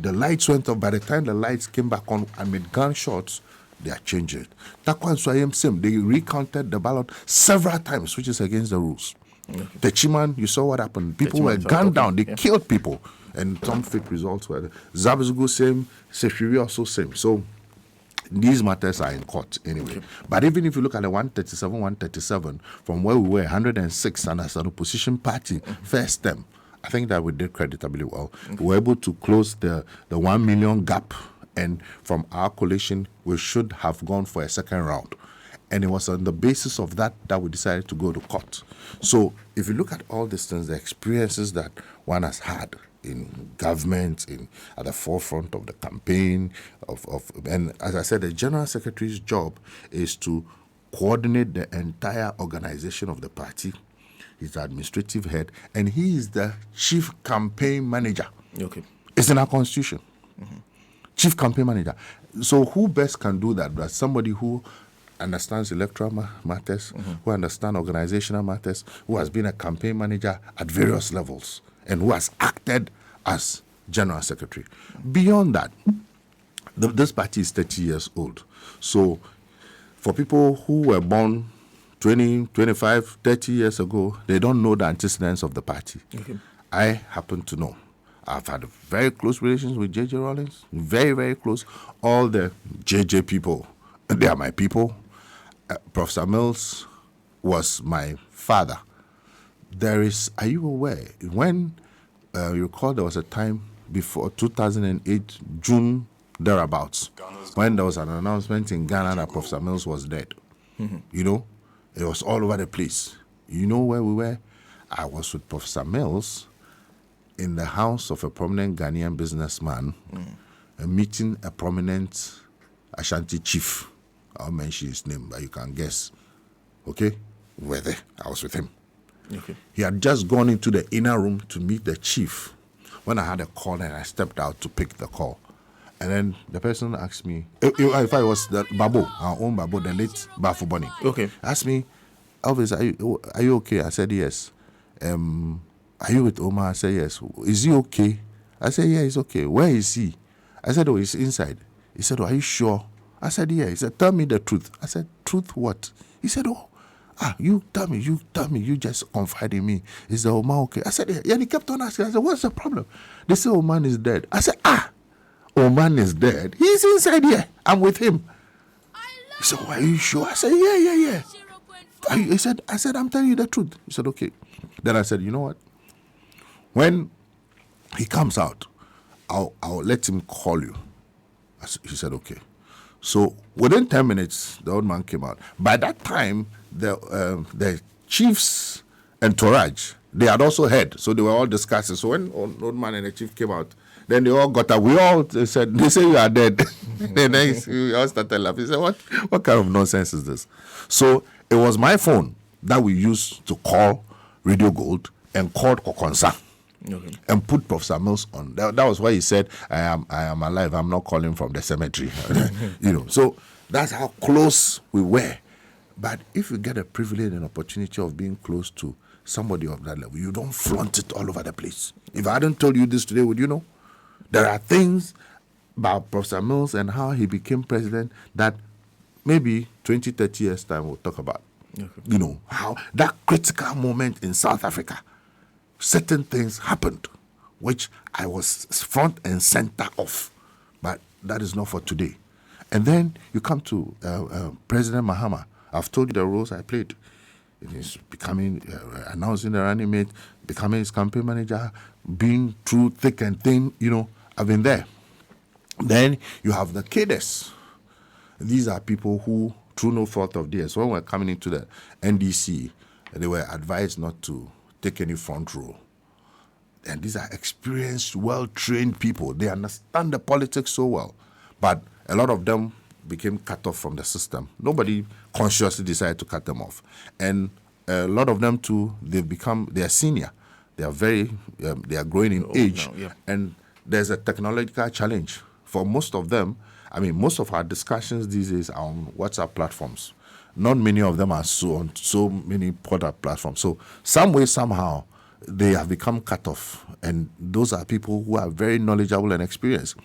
lights went off. By the time the lights came back on amid gunshots, they are changed it. Takwan Swayim same. They recounted the ballot several times, which is against the rules. Okay. The Chiman, you saw what happened. People were gunned down. They killed people. And some fake results were there. Zabzugu same. Sefiri also same. So these matters are in court anyway. Okay. But even if you look at the 137, from where we were, 106, and as an opposition party, first term, I think that we did creditably well. Okay. We were able to close the 1 million gap, and from our coalition, we should have gone for a second round. And it was on the basis of that we decided to go to court. So if you look at all these things, the experiences that one has had in government, at the forefront of the campaign, and as I said, the General Secretary's job is to coordinate the entire organization of the party. He's the administrative head, and he is the chief campaign manager. Okay. It's in our constitution. Mm-hmm. Chief campaign manager. So who best can do that? But somebody who understands electoral matters, who understands organizational matters, who has been a campaign manager at various levels, and who has acted as General Secretary. Beyond that, this party is 30 years old. So for people who were born 20, 25, 30 years ago, they don't know the antecedents of the party. Okay. I happen to know. I've had very close relations with J.J. Rawlings, very, very close. All the J.J. people, they are my people. Professor Mills was my father. Are you aware, when you recall there was a time before 2008, June, thereabouts, when there was an announcement in Ghana that Professor Mills was dead. Mm-hmm. You know, it was all over the place. You know where we were? I was with Professor Mills in the house of a prominent Ghanaian businessman, meeting a prominent Ashanti chief. I'll mention his name, but you can guess. Okay? We were there. I was with him. Okay. He had just gone into the inner room to meet the chief when I had a call, and I stepped out to pick the call. And then the person asked me, if I was the Babo, our own Babo, the late Bafo Bonnie. Okay. Asked me, Elvis, are you okay? I said, yes. Are you with Omar? I said, yes. Is he okay? I said, yeah, he's okay. Where is he? I said, oh, he's inside. He said, oh, are you sure? I said, yeah. He said, tell me the truth. I said, truth what? He said, oh, you tell me, you just confide in me. Is the Omar okay? I said, yeah. And he kept on asking. I said, what's the problem? They say Oman is dead. I said, Oman is dead. He's inside here. I'm with him. He said, are you sure? I said, yeah. He said, I'm telling you the truth. He said, okay. Then I said, you know what? When he comes out, I'll let him call you. He said, okay. So within 10 minutes, the old man came out. By that time, the chief's entourage, they had also heard. So they were all discussing. So when old man and the chief came out, then they all got up. We all said, they say you are dead. Then we all started laughing. He said, what kind of nonsense is this? So it was my phone that we used to call Radio Gold and called Kokonsa. Okay. And put Professor Mills on. That was why he said, I am alive. I'm not calling from the cemetery. So that's how close we were. But if you get a privilege and opportunity of being close to somebody of that level, you don't flaunt it all over the place. If I hadn't told you this today, would you know? There are things about Professor Mills and how he became president that maybe 20, 30 years' time we'll talk about. Okay. How that critical moment in South Africa, certain things happened, which I was front and center of. But that is not for today. And then you come to President Mahama. I've told you the roles I played. It is becoming, announcing the running mate, becoming his campaign manager, being through thick and thin, I've been there. Then you have the cadres. These are people who, through no fault of theirs, when we're coming into the NDC, they were advised not to take any front row. And these are experienced, well-trained people. They understand the politics so well. But a lot of them became cut off from the system. Nobody consciously decided to cut them off. And a lot of them too, they are senior. They are they are growing in age. Now, yeah. And there's a technological challenge. For most of them, most of our discussions these days are on WhatsApp platforms. Not many of them are on so many product platforms. So some way, somehow, they have become cut off. And those are people who are very knowledgeable and experienced.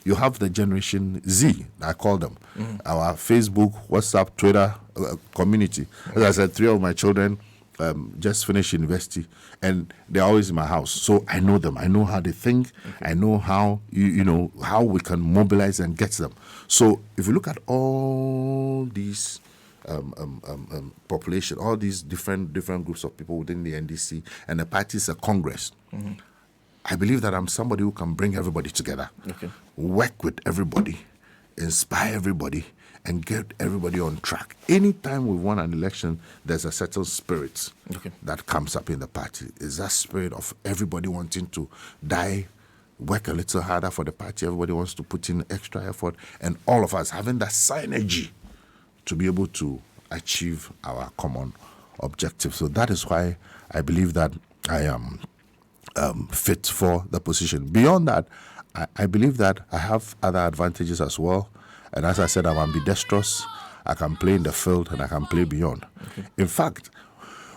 You have the Generation Z, I call them, our Facebook, WhatsApp, Twitter community. As I said, 3 of my children just finished university, and they're always in my house. So I know them. I know how they think. I know how, how we can mobilize and get them. So if you look at all these population, all these different groups of people within the NDC, and the party is a Congress, I believe that I'm somebody who can bring everybody together, work with everybody, inspire everybody, and get everybody on track. Anytime we won an election, there's a certain spirit that comes up in the party. It's that spirit of everybody wanting to work a little harder for the party. Everybody wants to put in extra effort, and all of us having that synergy to be able to achieve our common objective. So that is why I believe that I am fit for the position. Beyond that, I believe that I have other advantages as well. And as I said, I'm ambidextrous. I can play in the field and I can play beyond. In fact,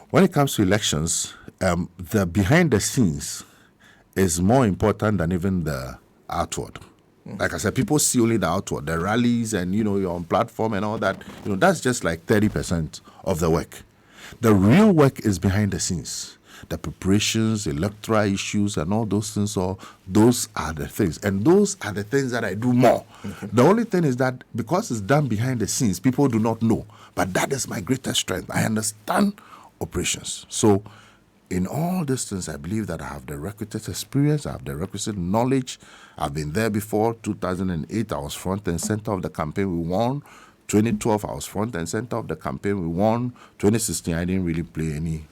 when it comes to elections, the behind the scenes is more important than even the outward. Like I said, people see only the outward, the rallies and, you're on platform and all that. That's just like 30% of the work. The real work is behind the scenes. The preparations, electoral issues, and all those things, those are the things. And those are the things that I do more. The only thing is that because it's done behind the scenes, people do not know. But that is my greatest strength. I understand operations. So in all these things, I believe that I have the requisite experience, I have the requisite knowledge. I've been there before. 2008, I was front and center of the campaign. We won. 2012, I was front and center of the campaign. We won. 2016, I didn't really play any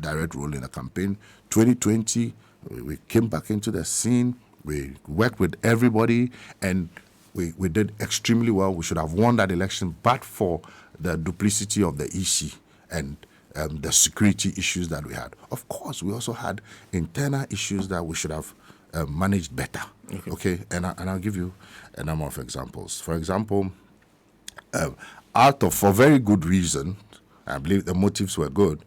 direct role in the campaign. 2020, we came back into the scene. We worked with everybody, and we did extremely well. We should have won that election, but for the duplicity of the EC and the security issues that we had. Of course, we also had internal issues that we should have managed better. Okay? And I'll give you a number of examples. For example, for very good reason, I believe the motives were good,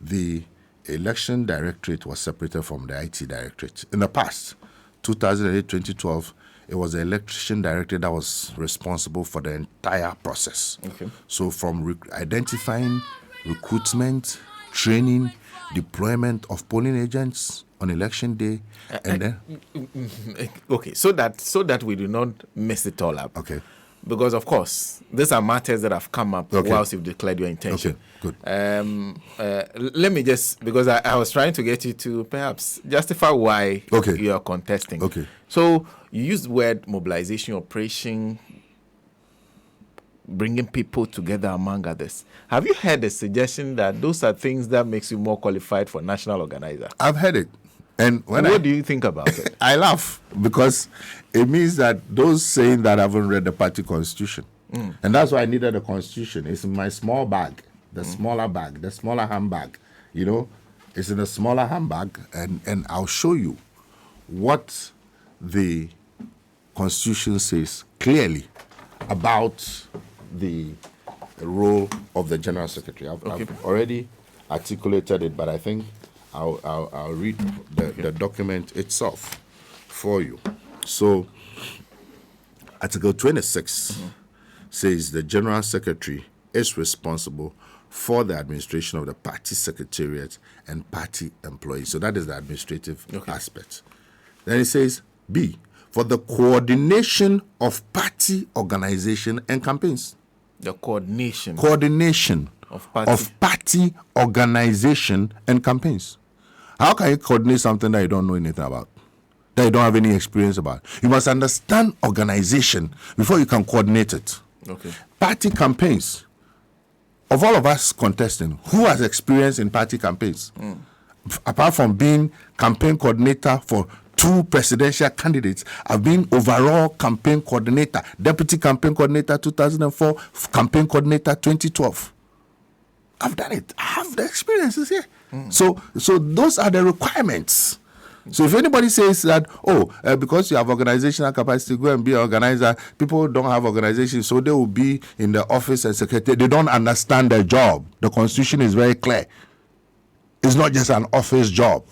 the election directorate was separated from the IT directorate. In the past, 2008, 2012, it was the election directorate that was responsible for the entire process. So from identifying, recruitment, training, deployment of polling agents on election day, and then... Okay, so that we do not mess it all up. Okay. Because, of course, these are matters that have come up whilst you've declared your intention. Okay, good. Let me just, because I was trying to get you to perhaps justify why you are contesting. Okay. So you used the word mobilization, operation, bringing people together, among others. Have you heard a suggestion that those are things that makes you more qualified for national organizer? I've heard it. And what do you think about it? I laugh because it means that those saying that haven't read the party constitution. And that's why I needed a constitution. It's in my small bag, the smaller bag, the smaller handbag. It's in a smaller handbag, and I'll show you what the constitution says clearly about the role of the general secretary. I've already articulated it, but I think I'll read the document itself for you. So, Article 26 says the General Secretary is responsible for the administration of the party secretariat and party employees. So that is the administrative aspect. Then it says, B, for the coordination of party organization and campaigns. The coordination of party organization and campaigns. How can you coordinate something that you don't know anything about? that you don't have any experience about. You must understand organization before you can coordinate it. Okay. Party campaigns. Of all of us contesting, who has experience in party campaigns? Apart from being campaign coordinator for 2 presidential candidates, I've been overall campaign coordinator, deputy campaign coordinator 2004, campaign coordinator 2012. I've done it. I have the experiences here. So those are the requirements. So if anybody says that, because you have organizational capacity, go and be an organizer, people don't have organization, so they will be in the office and secretary. They don't understand their job. The Constitution is very clear. It's not just an office job.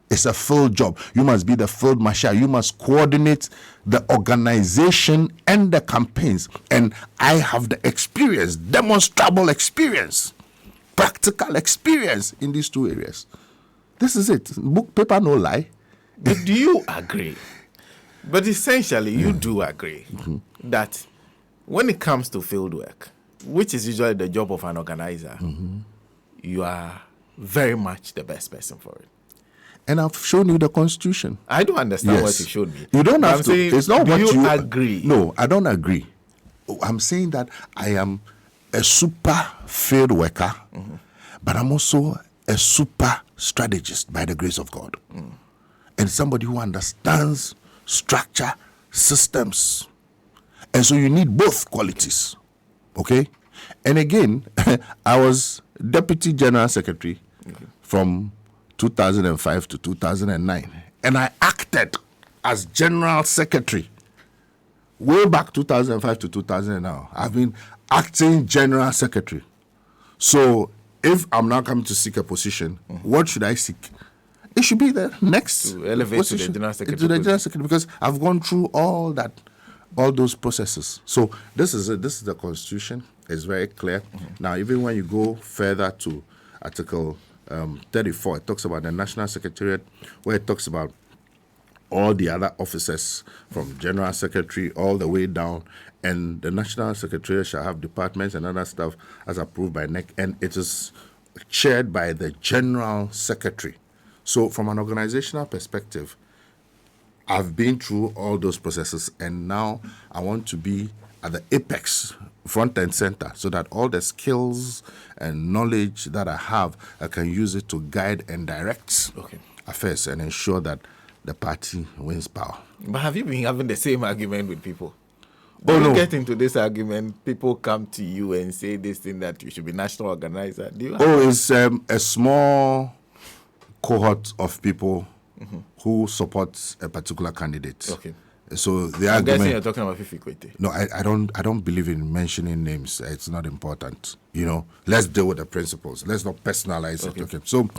It's a field job. You must be the field marshal. You must coordinate the organization and the campaigns. And I have the experience, demonstrable experience, practical experience in these 2 areas. This is it. Book, paper, no lie. But do you agree? But essentially, you do agree that when it comes to field work, which is usually the job of an organizer, you are very much the best person for it. And I've shown you the Constitution. I don't understand what you showed me. You don't have I'm to. saying, It's not do what you agree? No, I don't agree. I'm saying that I am a super field worker, but I'm also a super strategist by the grace of God. And somebody who understands structure, systems. And so you need both qualities. Okay? And again, I was Deputy General Secretary from 2005 to 2009. And I acted as General Secretary way back 2005 to 2009. I've been acting General Secretary. So if I'm now coming to seek a position, what should I seek? It should be the next to elevate position, to the General Secretary. to the General Secretary, because I've gone through all those processes. So this is it. This is the Constitution. It's very clear. Now, even when you go further to Article 34, it talks about the National Secretariat, where it talks about all the other officers from General Secretary all the way down, and the National Secretariat shall have departments and other stuff as approved by NEC, and it is chaired by the General Secretary. So from an organizational perspective, I've been through all those processes, and now I want to be at the apex, front and center, so that all the skills and knowledge that I have, I can use it to guide and direct affairs and ensure that the party wins power. But have you been having the same argument with people? When you get into this argument, people come to you and say this thing that you should be national organizer. Do you it's a small cohort of people who support a particular candidate. Okay. So the I'm argument. guessing you're talking about Fifi Kwete. No, I don't believe in mentioning names. It's not important. Let's deal with the principles. Let's not personalize it. Okay. So,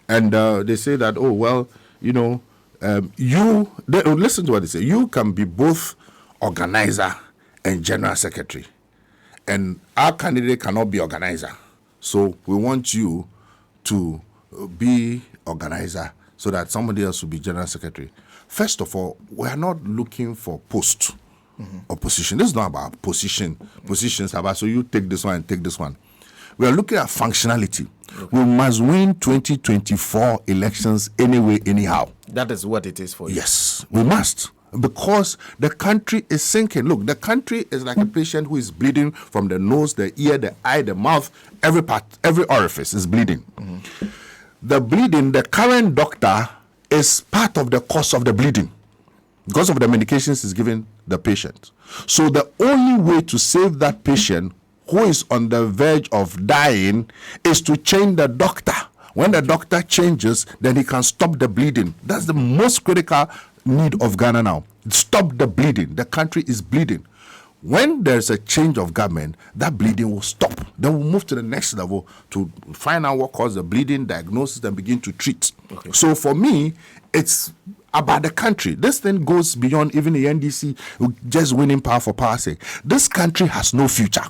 and they say that listen to what they say. You can be both organizer and General Secretary, and our candidate cannot be organizer. So we want you to be organizer so that somebody else will be General Secretary. First of all, we are not looking for post or position. This is not about position. Positions are about, so you take this one and take this one. We are looking at functionality. We must win 2024 elections anyway, anyhow. That is what it is for you. Yes, we must. Because the country is sinking. Look, the country is like a patient who is bleeding from the nose, the ear, the eye, the mouth. Every part, every orifice is bleeding. The bleeding, the current doctor is part of the cause of the bleeding because of the medications he's giving the patient. So the only way to save that patient who is on the verge of dying is to change the doctor. When the doctor changes, then he can stop the bleeding. That's the most critical need of Ghana now. Stop the bleeding. The country is bleeding. When there's a change of government, that bleeding will stop. Then we'll move to the next level to find out what caused the bleeding, diagnosis, and begin to treat. So for me, it's about the country. This thing goes beyond even the NDC just winning power for power's sake. This country has no future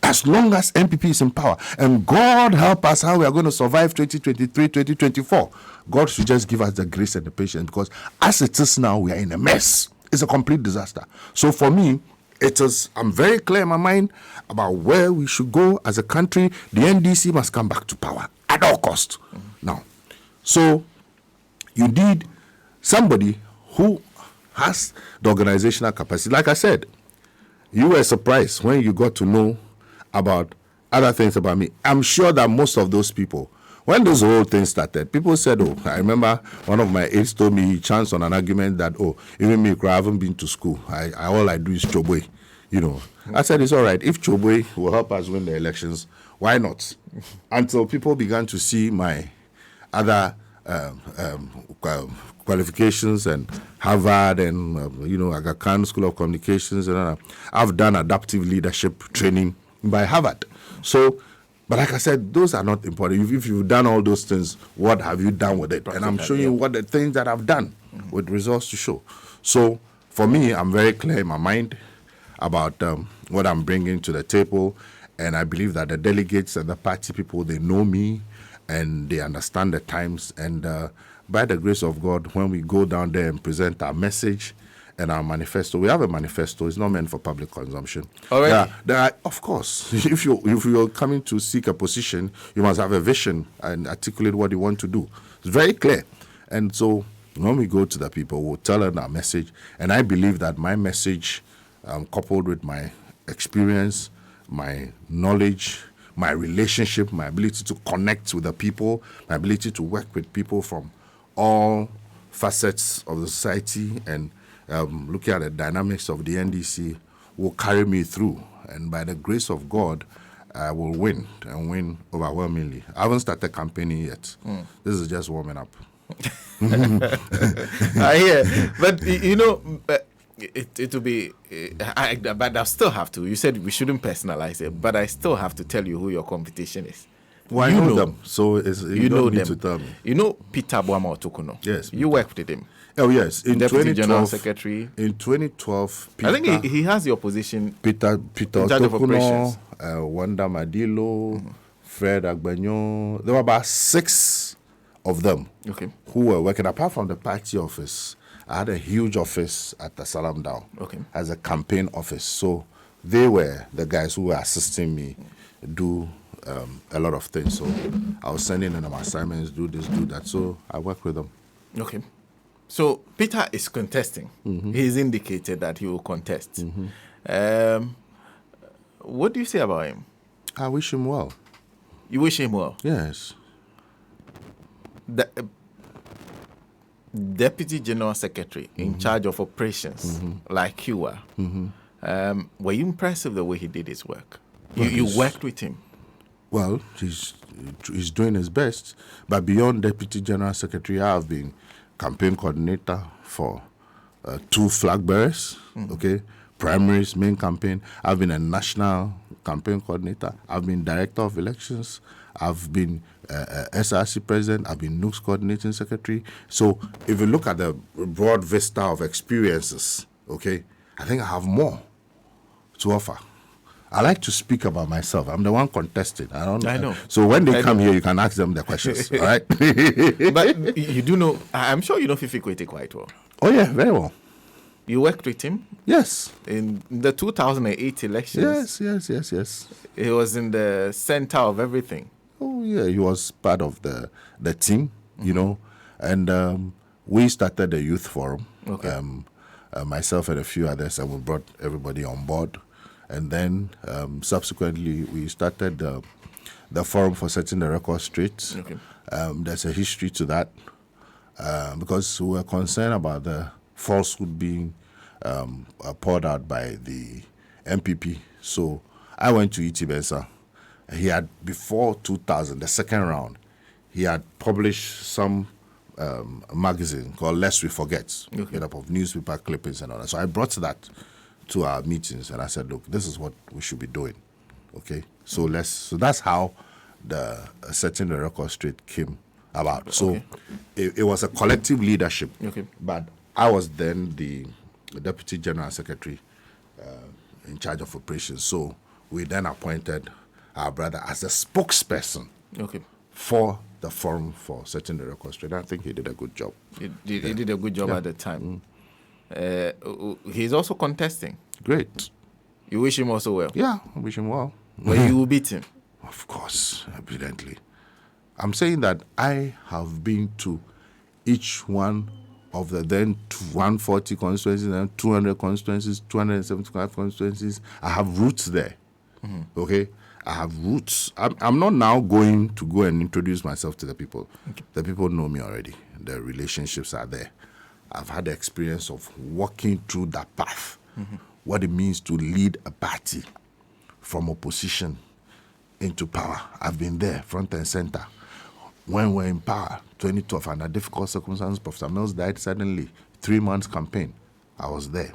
as long as MPP is in power. And God help us how we are going to survive 2023, 2024. God should just give us the grace and the patience, because as it is now, we are in a mess. It's a complete disaster. So for me, I'm very clear in my mind about where we should go as a country. The NDC must come back to power at all costs. Now, so you need somebody who has the organizational capacity. Like I said, you were surprised when you got to know about other things about me. I'm sure that most of those people, when this whole thing started, people said, oh, I remember one of my aides told me he chanced on an argument that, oh, even me, I haven't been to school. All I do is Chobwe. You know, I said, it's all right. If Chobwe will help us win the elections, why not? Until people began to see my other qualifications and Harvard and, Aga Khan School of Communications. And I've done adaptive leadership training by Harvard. So, but like I said, those are not important. If you've done all those things, what have you done with it? And I'm showing you what the things that I've done with results to show. So, for me, I'm very clear in my mind about what I'm bringing to the table. And I believe that the delegates and the party people, they know me and they understand the times. And by the grace of God, when we go down there and present our message and our manifesto, we have a manifesto. It's not meant for public consumption. Already? Of course. If you're coming to seek a position, you must have a vision and articulate what you want to do. It's very clear. And so when we go to the people, we'll tell them our message. And I believe that my message, coupled with my experience, my knowledge, my relationship, my ability to connect with the people, my ability to work with people from all facets of the society and looking at the dynamics of the NDC will carry me through. And by the grace of God, I will win and win overwhelmingly. I haven't started campaigning yet. This is just warming up. I hear. But, it will be, but I still have to. You said we shouldn't personalize it, but I still have to tell you who your competition is. Well, I know them, so you don't need to tell me. You know Peter Boama Otokuno? Yes. You worked with him. Oh, yes. In Deputy 2012, General Secretary. In 2012, Peter, I think he has the opposition. Peter Otokuno, Wanda Madilo, Fred Agbanyo. There were about 6 of them who were working. Apart from the party office, I had a huge office at the Salam Down as a campaign office. So they were the guys who were assisting me do a lot of things. So I was sending them assignments, do this, do that. So I work with them. Okay. So Peter is contesting. He's indicated that he will contest. What do you say about him? I wish him well. You wish him well? Yes. The Deputy General Secretary in charge of operations, like you were, were you impressed with the way he did his work? Well, you worked with him? Well, he's doing his best. But beyond Deputy General Secretary, I have been campaign coordinator for 2 flag bearers, primaries, main campaign. I've been a national campaign coordinator. I've been director of elections. I've been SRC president. I've been NUCS coordinating secretary. So if you look at the broad vista of experiences, I think I have more to offer. I like to speak about myself. I'm the one contesting. I know. So when they come here, you can ask them the questions, all right? But you do know, I'm sure you know Fifi Kwete quite well. Oh, yeah, very well. You worked with him? Yes. In the 2008 elections? Yes. He was in the center of everything. Oh, yeah, he was part of the team, and we started the youth forum, myself and a few others, and we brought everybody on board. And then subsequently, we started the forum for setting the record straight. There's a history to that because we were concerned about the falsehood being poured out by the MPP. So I went to E.T. Bensa. He had, before 2000, the second round, he had published some magazine called Lest We Forget, made up of newspaper clippings and all that. So I brought that to our meetings, and I said, look, this is what we should be doing, So that's how the setting the record straight came about. So it was a collective leadership, but I was then the Deputy General Secretary in charge of operations. So we then appointed our brother as a spokesperson for the forum for setting the record straight. I think he did a good job. He did a good job at the time. He's also contesting. Great. You wish him also well? Yeah, I wish him well. But you will beat him? Of course, evidently. I'm saying that I have been to each one of the then 140 constituencies and 200 constituencies, 275 constituencies. I have roots there. Okay? I have roots. I'm not now going to go and introduce myself to the people. Okay. The people know me already. The relationships are there. I've had the experience of walking through that path, what it means to lead a party from opposition into power. I've been there, front and center. When we're in power, 2012, under difficult circumstances, Professor Mills died suddenly. 3 months campaign, I was there.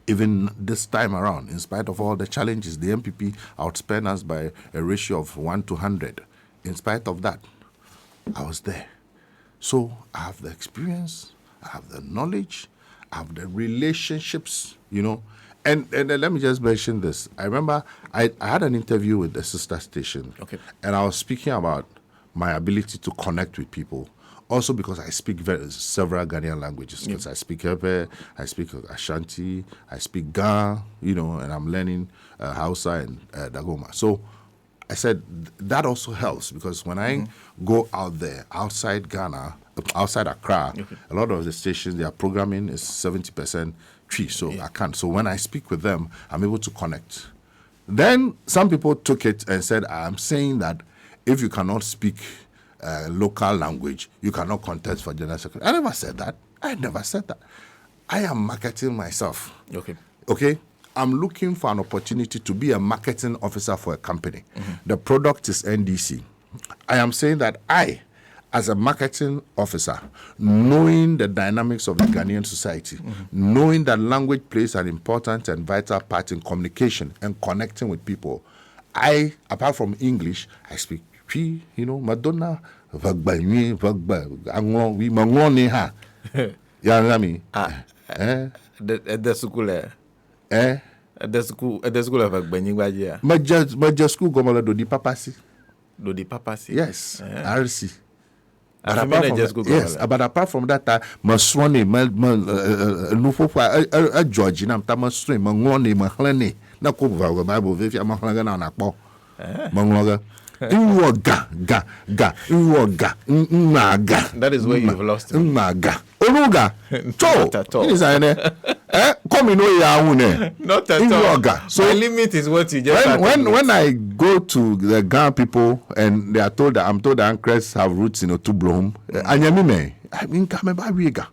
Even this time around, in spite of all the challenges, the MPP outspent us by a ratio of 1 to 100. In spite of that, I was there. So I have the experience, I have the knowledge, I have the relationships, you know. And let me just mention this. I remember I had an interview with the sister station, and I was speaking about my ability to connect with people. Also because I speak several Ghanaian languages. Because I speak Epe, I speak Ashanti, I speak Ga, you know, and I'm learning Hausa and Dagoma. So I said that also helps because when I go out there, outside Ghana, outside Accra, a lot of the stations, their programming is 70% Twi, so I can't. So when I speak with them, I'm able to connect. Then some people took it and said, I'm saying that if you cannot speak local language, you cannot contest for general secretary. I never said that. I am marketing myself. Okay? I'm looking for an opportunity to be a marketing officer for a company. The product is NDC. I am saying that I, as a marketing officer, knowing the dynamics of the Ghanaian society, knowing that language plays an important and vital part in communication and connecting with people, I, apart from English, I speak Twi, you know, Madonna, Vagba, we Mangoni ha. You understand me? The school at the school of Beningwaja. Major school Gomola do di papasi. Yes, RC. Yes, but apart from that, Maswani, a George, and I'm Tamaswin, Mangoni, Mahlani, Nakuva, Bible, Vivia Mahlagana, Nakbo, Mangoga. That is where you've lost it. Onuga. Not at all. Not at all. So the limit is what you just when I go to the Ghana people and they are told that I'm told that Ankrahs have roots in Otublom, I mean Kameba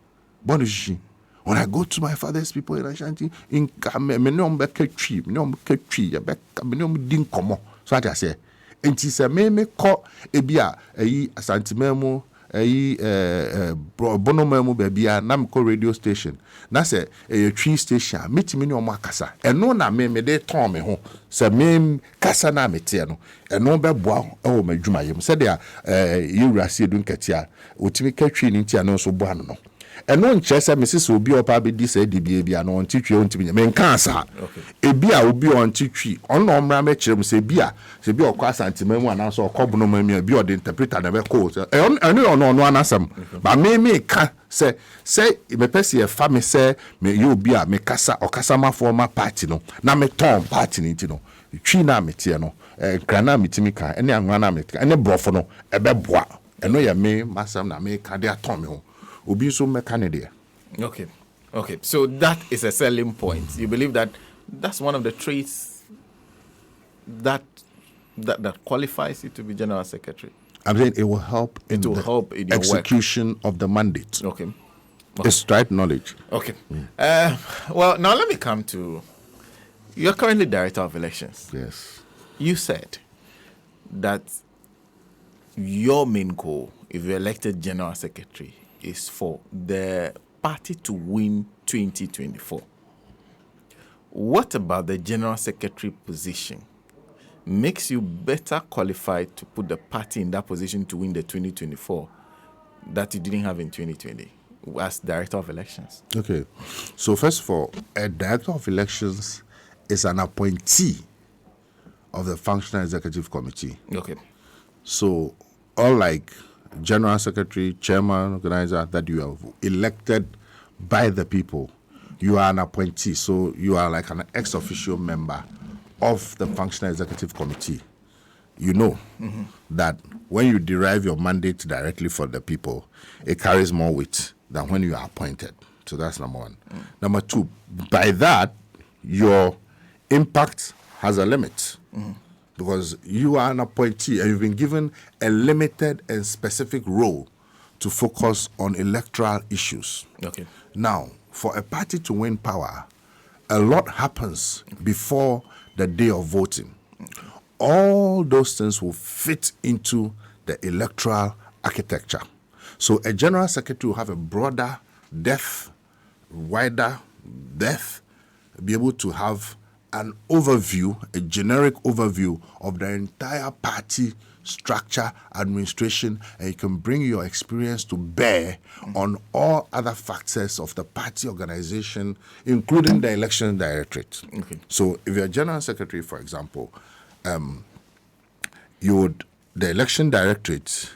Bonishi. When I go to my father's people in Ashanti, in Kamenombeke Dinkomo. So I say. And she said, me call ebia Santimemo, Bonomemo bebia, Namco radio station. Na say a tree station, meet me no makasa. And no na me de tom me home. Say me kasa na metiano. And no beboa oh me juma yem. Said there you rasi dun ketia. Utimi ketri nintia no so boano no. And no chesa Mrs. will be up a bit this DBA no on teach you to be men cancer. A beer will be on teach on Ramachum say beer, say be or class antimemo and also cobno be or the interpreter never calls. I know no one answer, but me can say me pesi a family say me you be a me casa or casama former party no na me tom party no China metiano, grana mitimika, any angana mitika, any brofono, a beboa, and no ya me, massam na me cadia tomio. Okay. So that is a selling point. You believe that that's one of the traits that qualifies you to be general secretary. I'm saying it will help in the execution of the mandate. Okay. It's right knowledge. Okay. Well, now let me come to. You're currently director of elections. Yes. You said that your main goal, if you're elected general secretary, is for the party to win 2024. What about the general secretary position makes you better qualified to put the party in that position to win the 2024 that you didn't have in 2020 as director of elections? Okay. So first of all, a director of elections is an appointee of the functional executive committee. Okay. So unlike general secretary, chairman, organizer, that you have elected by the people, you are an appointee. So you are like an ex-officio member of the functional executive committee. You know that when you derive your mandate directly for the people, it carries more weight than when you are appointed. So that's number one. Number two, by that, your impact has a limit. Because you are an appointee and you've been given a limited and specific role to focus on electoral issues. Okay. Now, for a party to win power, a lot happens before the day of voting. All those things will fit into the electoral architecture. So a general secretary will have a broader depth, wider depth, be able to have an overview, a generic overview of the entire party structure, administration, and you can bring your experience to bear on all other factors of the party organization, including the election directorate. Okay. So if you're general secretary, for example, the election directorate,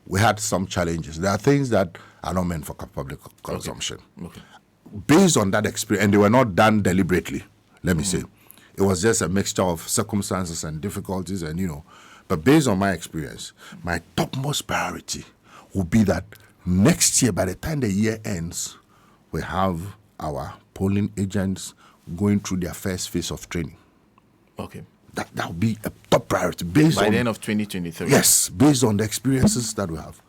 we had some challenges. There are things that are not meant for public consumption. Okay. Based on that experience, and they were not done deliberately, let me say. It was just a mixture of circumstances and difficulties and, but based on my experience, my topmost priority would be that next year, by the time the year ends, we have our polling agents going through their first phase of training. Okay. That would be a top priority based by on the end of 2023. Yes, based on the experiences that we have.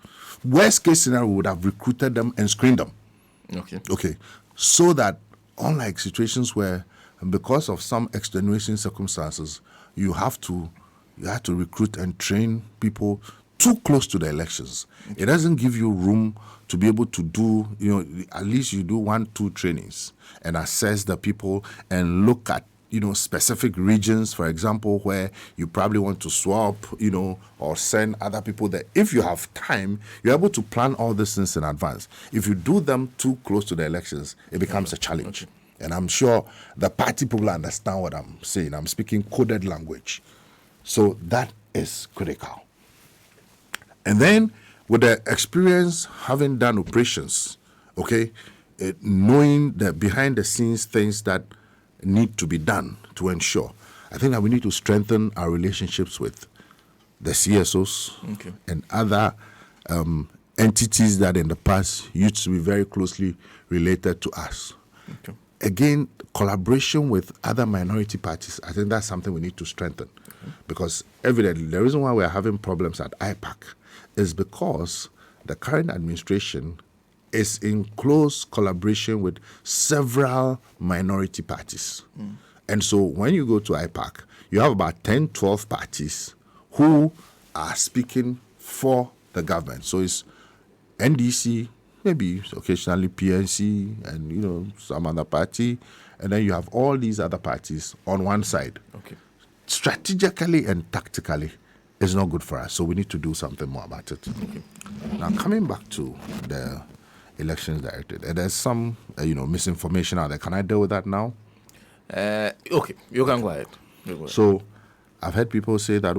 Worst case scenario, we would have recruited them and screened them. Okay. So that unlike situations where because of some extenuating circumstances, you have to recruit and train people too close to the elections. It doesn't give you room to be able to do, at least you do 1-2 trainings and assess the people and look at, specific regions, for example, where you probably want to swap, or send other people there. If you have time, you're able to plan all these things in advance. If you do them too close to the elections, it becomes a challenge. Okay. And I'm sure the party people understand what I'm saying. I'm speaking coded language. So that is critical. And then with the experience having done operations, knowing the behind the scenes things that need to be done to ensure, I think that we need to strengthen our relationships with the CSOs and other entities that in the past used to be very closely related to us. Again, collaboration with other minority parties, I think that's something we need to strengthen. Because evidently, the reason why we're having problems at IPAC is because the current administration is in close collaboration with several minority parties. And so when you go to IPAC, you have about 10, 12 parties who are speaking for the government. So it's NDC, maybe occasionally PNC and, some other party. And then you have all these other parties on one side. Strategically and tactically, it's not good for us. So we need to do something more about it. Now, coming back to the elections directed, there's some, misinformation out there. Can I deal with that now? Okay, you can go ahead. So I've heard people say that,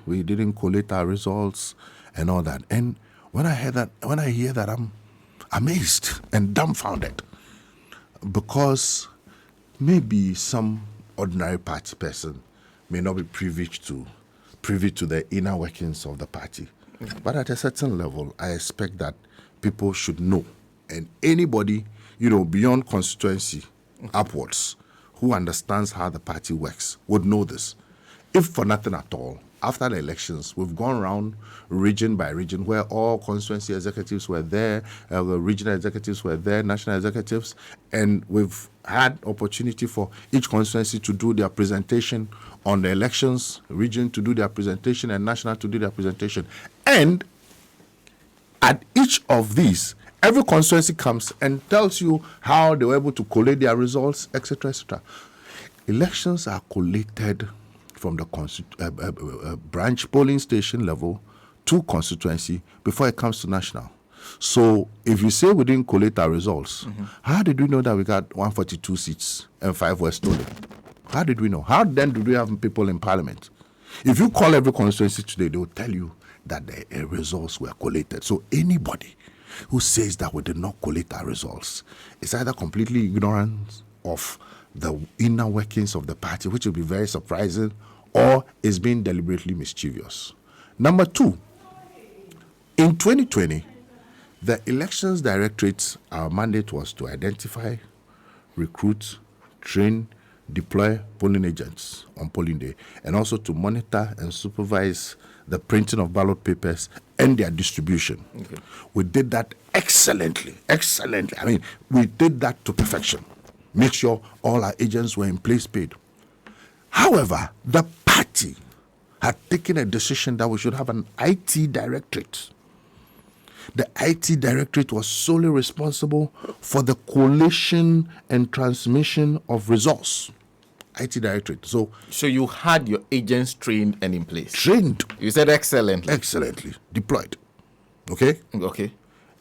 we didn't collate our results and all that. And when I hear that, I'm amazed and dumbfounded because maybe some ordinary party person may not be privy to the inner workings of the party. But at a certain level, I expect that people should know. And anybody, beyond constituency upwards, who understands how the party works would know this. If for nothing at all, after the elections, we've gone around region by region where all constituency executives were there, regional executives were there, national executives, and we've had opportunity for each constituency to do their presentation on the elections, region to do their presentation, and national to do their presentation. And at each of these, every constituency comes and tells you how they were able to collate their results, etc., etc. Elections are collated from the branch polling station level to constituency before it comes to national. So if you say we didn't collate our results, how did we know that we got 142 seats and 5 were stolen? How did we know? How then did we have people in parliament? If you call every constituency today, they will tell you that the results were collated. So anybody who says that we did not collate our results is either completely ignorant of the inner workings of the party, which will be very surprising, or is being deliberately mischievous. Number two, in 2020, The Elections Directorate, our mandate was to identify, recruit, train, deploy polling agents on polling day, and also to monitor and supervise the printing of ballot papers and their distribution. Okay. We did that excellently. I mean, we did that to perfection. Make sure all our agents were in place paid. However, the party had taken a decision that we should have an IT directorate. The IT directorate was solely responsible for the collation and transmission of results. IT directorate. So you had your agents trained and in place. Trained. You said excellently. Excellently deployed. Okay. Okay.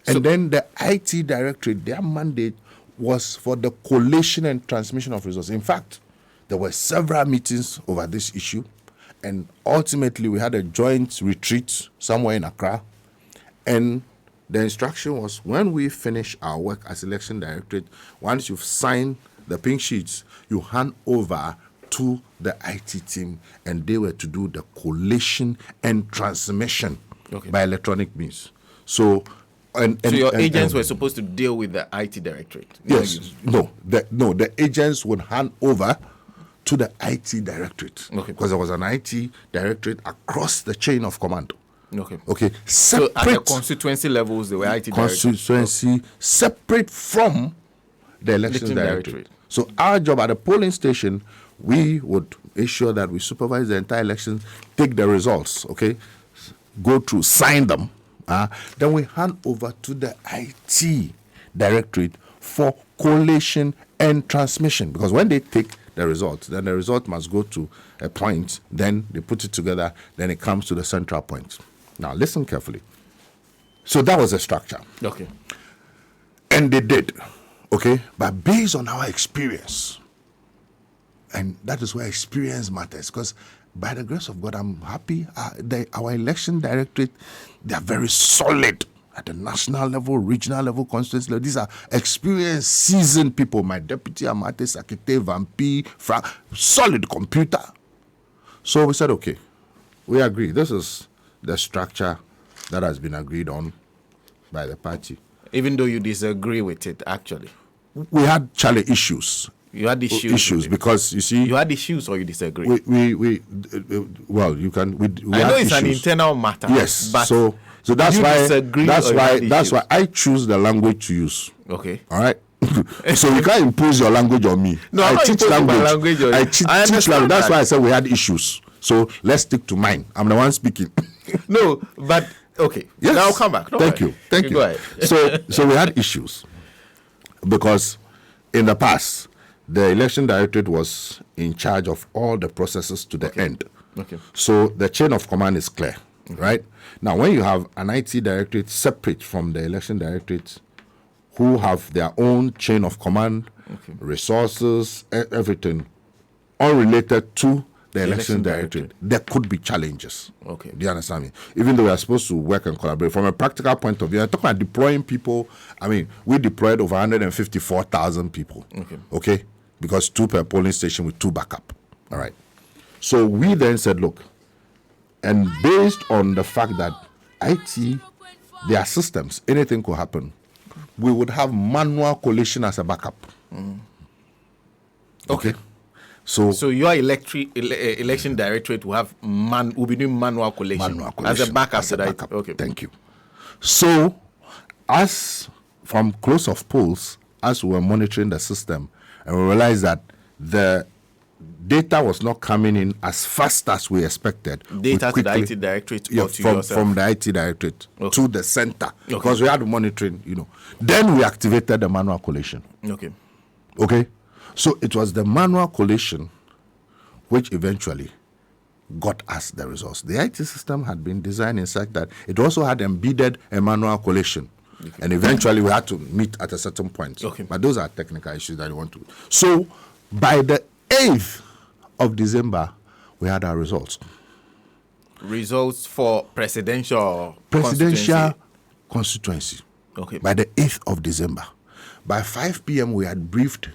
And then the IT directorate, their mandate was for the collation and transmission of results. In fact, there were several meetings over this issue, and ultimately we had a joint retreat somewhere in Accra, and the instruction was, when we finish our work as election directorate, once you've signed the pink sheets, you hand over to the IT team, and they were to do the collation and transmission by electronic means. So your agents were supposed to deal with the IT directorate? Yes. The agents would hand over to the IT directorate. Okay. Because there was an IT directorate across the chain of command. Okay. So at the constituency levels, there were IT directorates. Constituency separate from the election directorate. So our job at the polling station, we would ensure that we supervise the entire election, take the results, go through, sign them. Then we hand over to the IT directorate for collation and transmission. Because when they take the results, then the result must go to a point, then they put it together, then it comes to the central point. Now, listen carefully. So that was the structure. Okay. And they did. Okay. But based on our experience, and that is where experience matters, because by the grace of God, I'm happy. Our election directorate, they are very solid at the national level, regional level, constituency level. These are experienced, seasoned people. My deputy, Amate, Sakite, Vampi, Frank, solid computer. So we said, okay, we agree. This is the structure that has been agreed on by the party. Even though you disagree with it, actually? We had issues. You had issues because, you see... You had issues or you disagree? Well, you can... I know it's an internal matter. Yes, but so that's why I choose the language to use. Okay. All right? So you can't impose your language on me. No, I teach language. I teach language. That's why I said we had issues. So let's stick to mine. I'm the one speaking. No, but okay. Yes. Now I'll come back. Thank you. Go ahead. So we had issues because in the past, the election directorate was in charge of all the processes to the end. Okay. So the chain of command is clear, right? Now, when you have an IT directorate separate from the election directorate, who have their own chain of command, resources, everything, unrelated to the election directorate, there could be challenges. Okay. Do you understand me? Even though we are supposed to work and collaborate, from a practical point of view, I'm talking about deploying people. I mean, we deployed over 154,000 people. Okay? Because 2 per polling station with 2 backup. All right. So we then said, look, and based on the fact that IT, their systems, anything could happen, we would have manual collation as a backup. Okay. So your election directorate will be doing manual collation as a backup. Okay. Thank you. So, as from close of polls, as we were monitoring the system, and we realized that the data was not coming in as fast as we expected. Data to the IT directorate or to yourself? From the IT directorate to the center. Because we had monitoring, Then we activated the manual collation. Okay? So it was the manual collation which eventually got us the results. The IT system had been designed in such that it also had embedded a manual collation. And eventually we had to meet at a certain point. But those are technical issues that you want to. So by the 8th of December, we had our results. Results for presidential constituency. By the 8th of December. By 5 p.m., we had briefed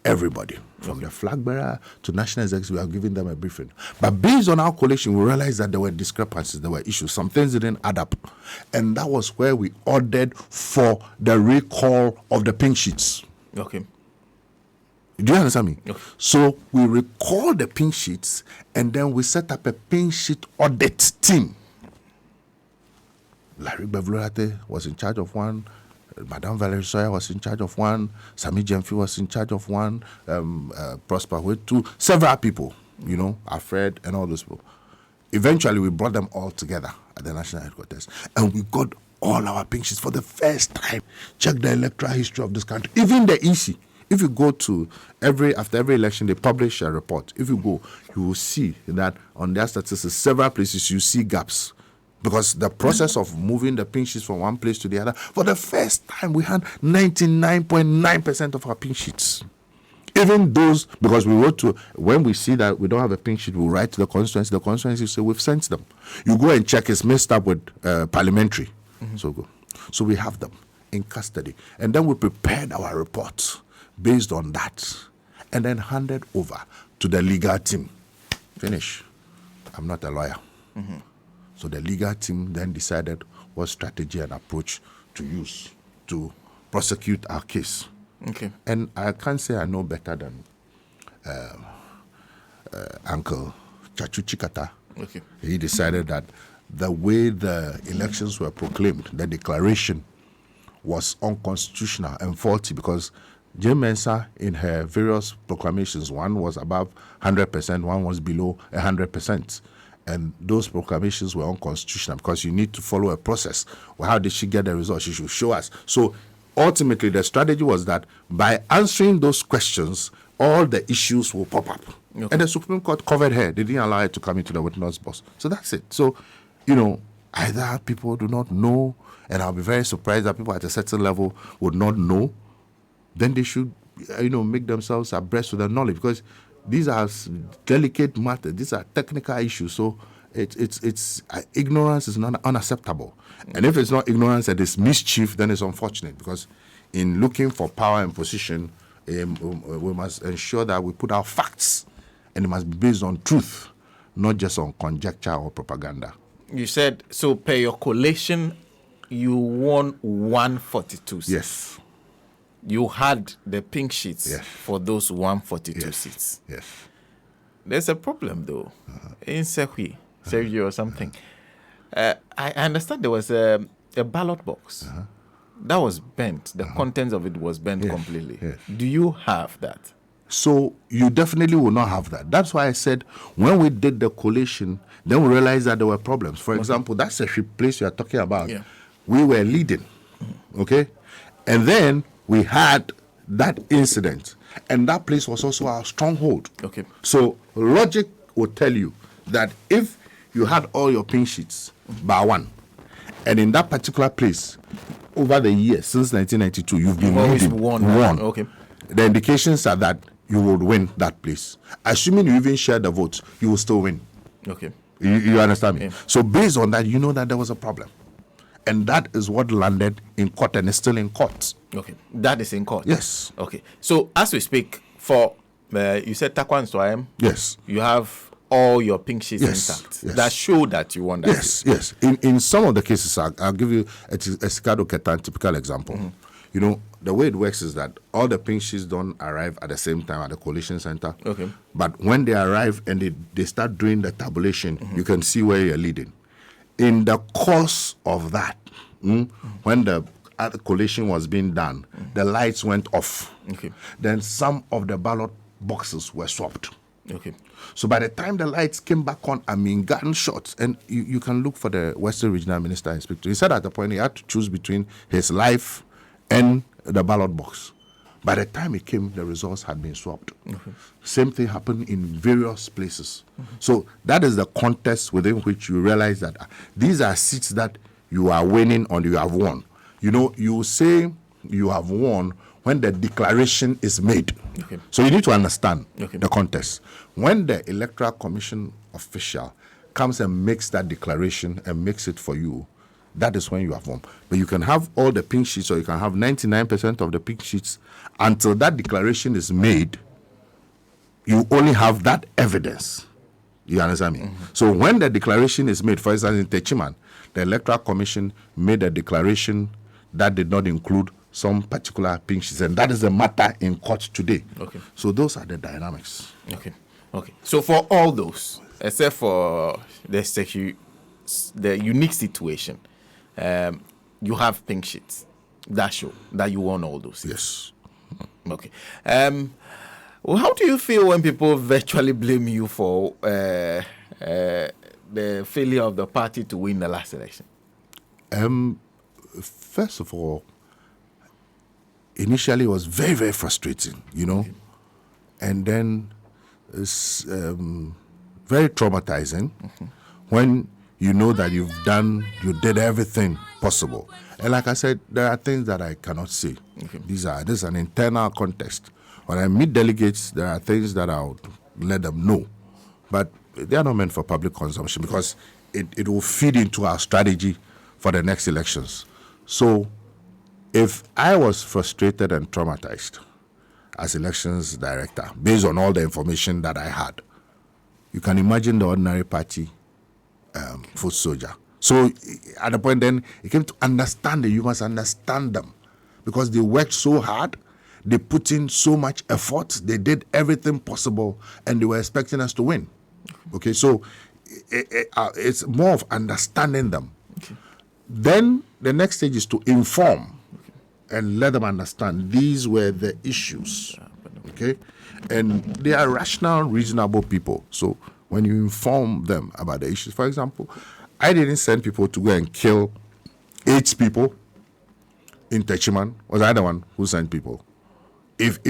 everybody, from the flag bearer to national executives. We have given them a briefing. But based on our collation, we realized that there were discrepancies, there were issues. Some things didn't add up. And that was where we ordered for the recall of the pink sheets. Okay. Do you understand me? Okay. So we recalled the pink sheets, and then we set up a pink sheet audit team. Larry Bevlorate was in charge of one. Madame Valerie Sawyer was in charge of one. Sami Jemfi was in charge of one. Prosper with two. Several people, Alfred and all those people. Eventually, we brought them all together at the national headquarters, and we got all our pink sheets for the first time. Check the electoral history of this country. Even the EC. If you go to after every election, they publish a report. If you go, you will see that on their statistics, several places you see gaps. Because the process of moving the pink sheets from one place to the other, for the first time, we had 99.9% of our pink sheets. Even those, because we wrote to, when we see that we don't have a pink sheet, we'll write to the constituency say, we've sent them. You go and check, it's mixed up with parliamentary. So we have them in custody. And then we prepared our reports based on that, and then handed over to the legal team. Finish. I'm not a lawyer. So the legal team then decided what strategy and approach to use to prosecute our case. Okay. And I can't say I know better than Uncle Chachu Chikata. Okay. He decided that the way the elections were proclaimed, the declaration was unconstitutional and faulty because Jane Mensah, in her various proclamations, one was above 100%, one was below 100%. And those proclamations were unconstitutional because you need to follow a process. Well, how did she get the results? She should show us. So ultimately, the strategy was that by answering those questions, all the issues will pop up. Okay. And the Supreme Court covered her. They didn't allow her to come into the witness box. So that's it. So, either people do not know, and I'll be very surprised that people at a certain level would not know, then they should, make themselves abreast with the knowledge, because these are delicate matters. These are technical issues. So it's ignorance is not unacceptable. And if it's not ignorance and it's mischief, then it's unfortunate, because in looking for power and position, we must ensure that we put out facts, and it must be based on truth, not just on conjecture or propaganda. You said, so per your collation, you won 142 seats. Yes. You had the pink sheets for those 142 seats. Yes. There's a problem, though, in Sergio or something. I understand there was a ballot box that was bent. The contents of it was bent completely. Yes. Do you have that? So you definitely will not have that. That's why I said when we did the collation, then we realized that there were problems. For example, that's a place you are talking about. Yeah. We were leading, okay? And then we had that incident, and that place was also our stronghold. Okay. So logic will tell you that if you had all your pink sheets by one, and in that particular place, over the years since 1992, you've been always leading, won. Okay. The indications are that you would win that place. Assuming you even share the votes, you will still win. Okay. You understand me? Yeah. So based on that, you know that there was a problem. And that is what landed in court and is still in court. Okay. That is in court? Yes. Okay. So as we speak, for, you said Takwan Swayam? Yes. You have all your pink sheets intact. Yes. That show that you won that case. Yes. In some of the cases, I'll give you a Sikado Ketan typical example. The way it works is that all the pink sheets don't arrive at the same time at the collation center. Okay. But when they arrive and they start doing the tabulation, you can see where you're leading. In the course of that, when the collation was being done, the lights went off. Okay. Then some of the ballot boxes were swapped. Okay. So by the time the lights came back on, gunshots, and you can look for the Western Regional Minister Inspector. He said at the point he had to choose between his life and the ballot box. By the time it came, the results had been swapped. Okay. Same thing happened in various places. So that is the context within which you realize that these are seats that you are winning or you have won. You say you have won when the declaration is made. Okay. So you need to understand the context. When the Electoral Commission official comes and makes that declaration and makes it for you, that is when you have won. But you can have all the pink sheets, or you can have 99% of the pink sheets. Until that declaration is made, you only have that evidence. You understand me? So when the declaration is made, for instance, in Techiman, the Electoral Commission made a declaration that did not include some particular pink sheets, and that is the matter in court today. Okay. So those are the dynamics. Okay. So for all those, except for the unique situation, you have pink sheets that show that you won all those. Yes. Okay. Well, how do you feel when people virtually blame you for the failure of the party to win the last election? First of all, initially it was very, very frustrating, and then it's very traumatizing when you know that you did everything possible. And like I said, there are things that I cannot say. This is an internal context. When I meet delegates, there are things that I'll let them know. But they are not meant for public consumption because it will feed into our strategy for the next elections. So if I was frustrated and traumatized as elections director, based on all the information that I had, you can imagine the ordinary party foot soldier. So at the point then, it came to understand that you must understand them because they worked so hard. They put in so much effort. They did everything possible, and they were expecting us to win. Okay, so it's more of understanding them. Okay. Then the next stage is to inform and let them understand these were the issues. Okay, and they are rational, reasonable people. So when you inform them about the issues, for example, I didn't send people to go and kill 8 people in Techiman. Was I the one who sent people? If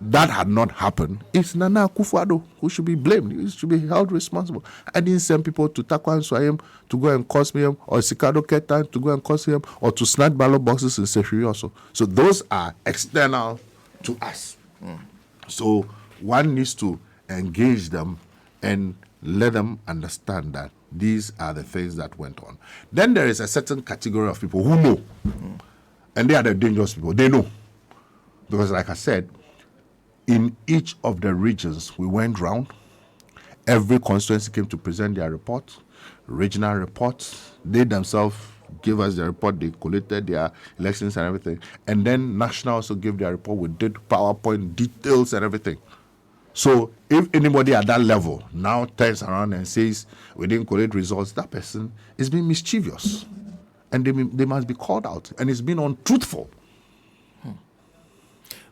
that had not happened, it's Nana Akufo-Addo who should be blamed. He should be held responsible. I didn't send people to Takwan Swayem to go and cause me, or Sikado Ketan to go and cause him, or to snatch ballot boxes in Sefiri also. So those are external to us. So one needs to engage them and let them understand that these are the things that went on. Then there is a certain category of people who know, and they are the dangerous people. They know. Because like I said, in each of the regions we went round, every constituency came to present their report, regional reports. They themselves gave us their report, they collated their elections and everything. And then national also gave their report. We did PowerPoint details and everything. So if anybody at that level now turns around and says we didn't collate results, that person is being mischievous. And they must be called out. And it's been untruthful.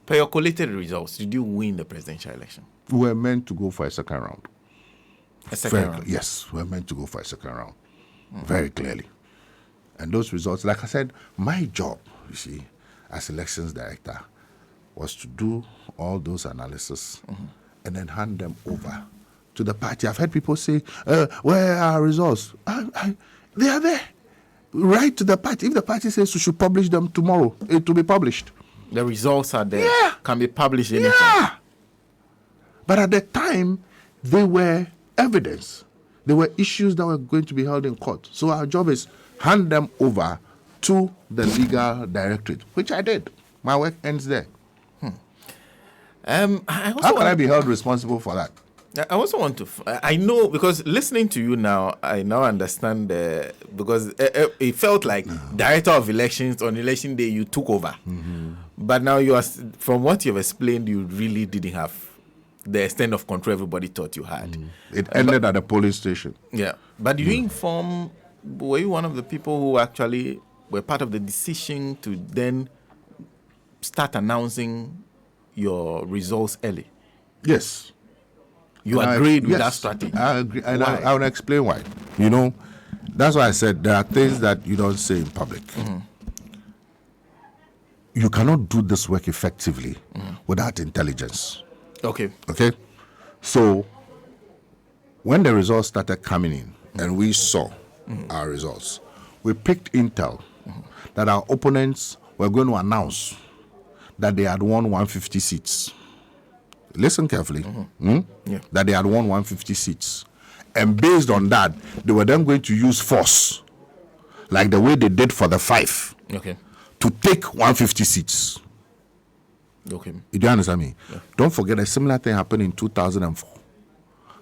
Per your collated results, did you win the presidential election? We were meant to go for a second round. A second round? Yes, we were meant to go for a second round. Very clearly. And those results, like I said, my job, you see, as elections director, was to do all those analysis and then hand them over to the party. I've heard people say, where are our results? They are there. Write to the party. If the party says we should publish them tomorrow, it will be published. The results are there. Yeah. Can be published anytime. Yeah. But at the time, they were evidence. They were issues that were going to be held in court. So our job is hand them over to the legal directorate, which I did. My work ends there. How can I be held responsible for that? I also want to. I know because listening to you now, I now understand because it felt like director of elections on election day you took over, but now you are from what you've explained, you really didn't have the extent of control everybody thought you had. It ended at the police station. Yeah, but you inform. Were you one of the people who actually were part of the decision to then start announcing your results early? Yes. You agreed with that strategy? I agree, and I will explain why. You know, that's why I said there are things that you don't say in public. You cannot do this work effectively without intelligence. Okay. So, when the results started coming in and we saw our results, we picked intel that our opponents were going to announce that they had won 150 seats. Listen carefully. That they had won 150 seats. And based on that, they were then going to use force like the way they did for the 5, Okay. to take 150 seats. Okay. You do understand me? Yeah. Don't forget a similar thing happened in 2004.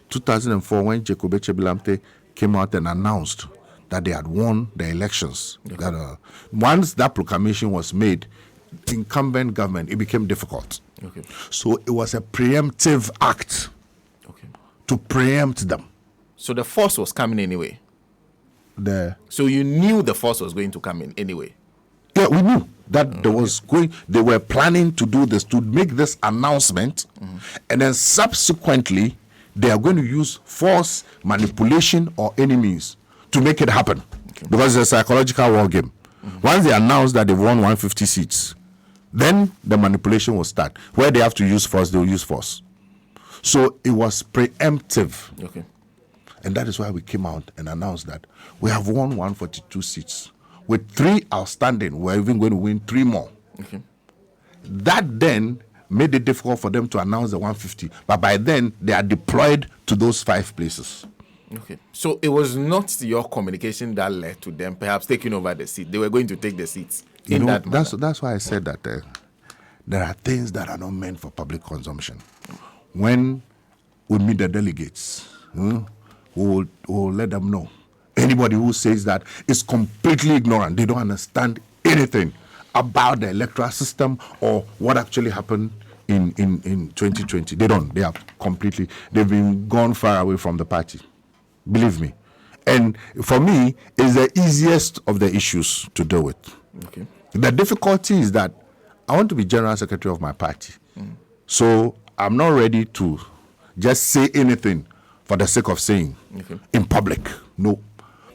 2004, when Jacob Echebilamte came out and announced that they had won the elections. Okay. That once that proclamation was made, incumbent government, it became difficult. Okay. So it was a preemptive act to preempt them. So the force was coming anyway. So you knew the force was going to come in anyway. Yeah, we knew that they were planning to do this, to make this announcement, and then subsequently they are going to use force, manipulation, or any means to make it happen. Because it's a psychological war game. Once they announce that they've won 150 seats, then the manipulation will start. Where they have to use force, they'll use force. So it was preemptive. Okay. And that is why we came out and announced that we have won 142 seats. With 3 outstanding, we're even going to win 3 more. Okay. That then made it difficult for them to announce the 150. But by then, they are deployed to those 5 places. Okay. So it was not your communication that led to them perhaps taking over the seat. They were going to take the seats That's why I said that there are things that are not meant for public consumption. When we meet the delegates, we'll let them know. Anybody who says that is completely ignorant. They don't understand anything about the electoral system or what actually happened in 2020. They don't. They've been gone far away from the party. Believe me. And for me, it's the easiest of the issues to deal with. Okay. The difficulty is that I want to be general secretary of my party. So I'm not ready to just say anything for the sake of saying in public. No.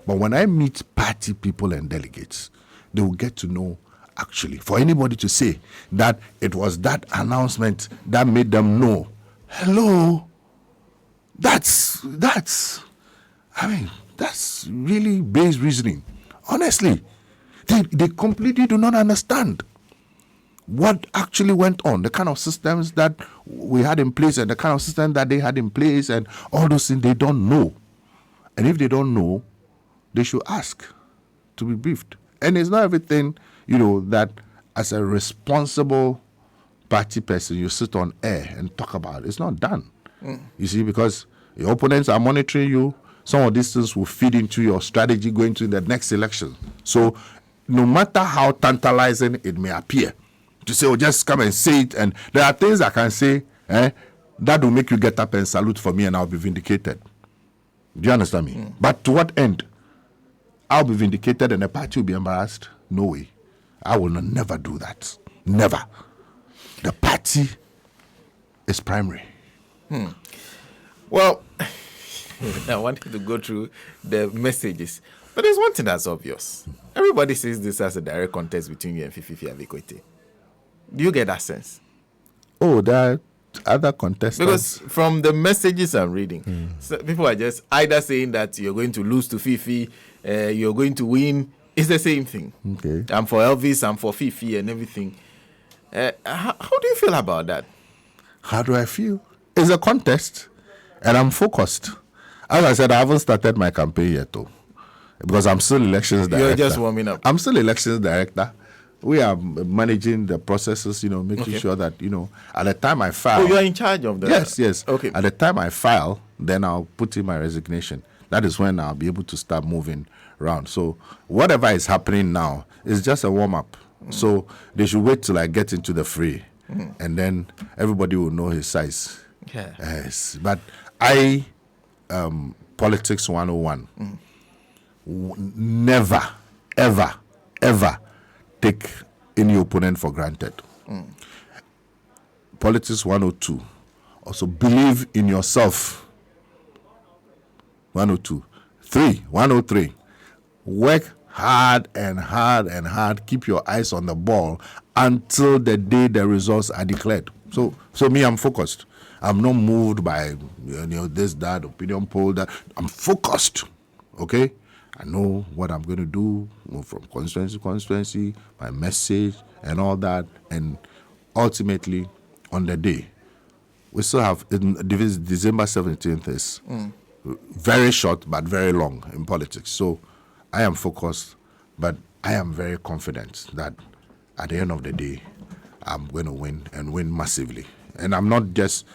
But when I meet party people and delegates, they will get to know actually. For anybody to say that it was that announcement that made them know, hello, that's really base reasoning. Honestly, they completely do not understand what actually went on, the kind of systems that we had in place and the kind of system that they had in place and all those things. They don't know. And if they don't know, they should ask to be briefed. And it's not everything, that as a responsible party person, you sit on air and talk about it. It's not done. You see, because your opponents are monitoring you. Some of these things will feed into your strategy going to the next election. So no matter how tantalizing it may appear, to say, just come and say it, and there are things I can say that will make you get up and salute for me and I'll be vindicated. Do you understand me? But to what end? I'll be vindicated and the party will be embarrassed? No way. I will never do that. Never. The party is primary. Well, I wanted to go through the messages. But there's one thing that's obvious. Everybody sees this as a direct contest between you and Fifi Abikwete. Do you get that sense? Oh, there are other contestants. Because from the messages I'm reading, so people are just either saying that you're going to lose to Fifi, you're going to win. It's the same thing. Okay. I'm for Elvis, I'm for Fifi and everything. How do you feel about that? How do I feel? It's a contest and I'm focused. As I said, I haven't started my campaign yet, though, because I'm still elections director. You're just warming up. I'm still elections director. We are managing the processes, making sure that, at the time I file. Oh, you're in charge of that? Yes. Okay. At the time I file, then I'll put in my resignation. That is when I'll be able to start moving around. So whatever is happening now is just a warm-up. So they should wait till I get into the fray. And then everybody will know his size. Yeah. Yes. But Politics 101, never, ever, ever take any opponent for granted. Politics 102, also believe in yourself. 102. 103, work hard and hard and hard. Keep your eyes on the ball until the day the results are declared. So me, I'm focused. I'm not moved by this, that, opinion poll, that. I'm focused. Okay? I know what I'm going to do, move from constituency to constituency, my message and all that. And ultimately, on the day, we still have, December 17th is very short but very long in politics. So I am focused. But I am very confident that at the end of the day, I'm going to win and win massively. And I'm not just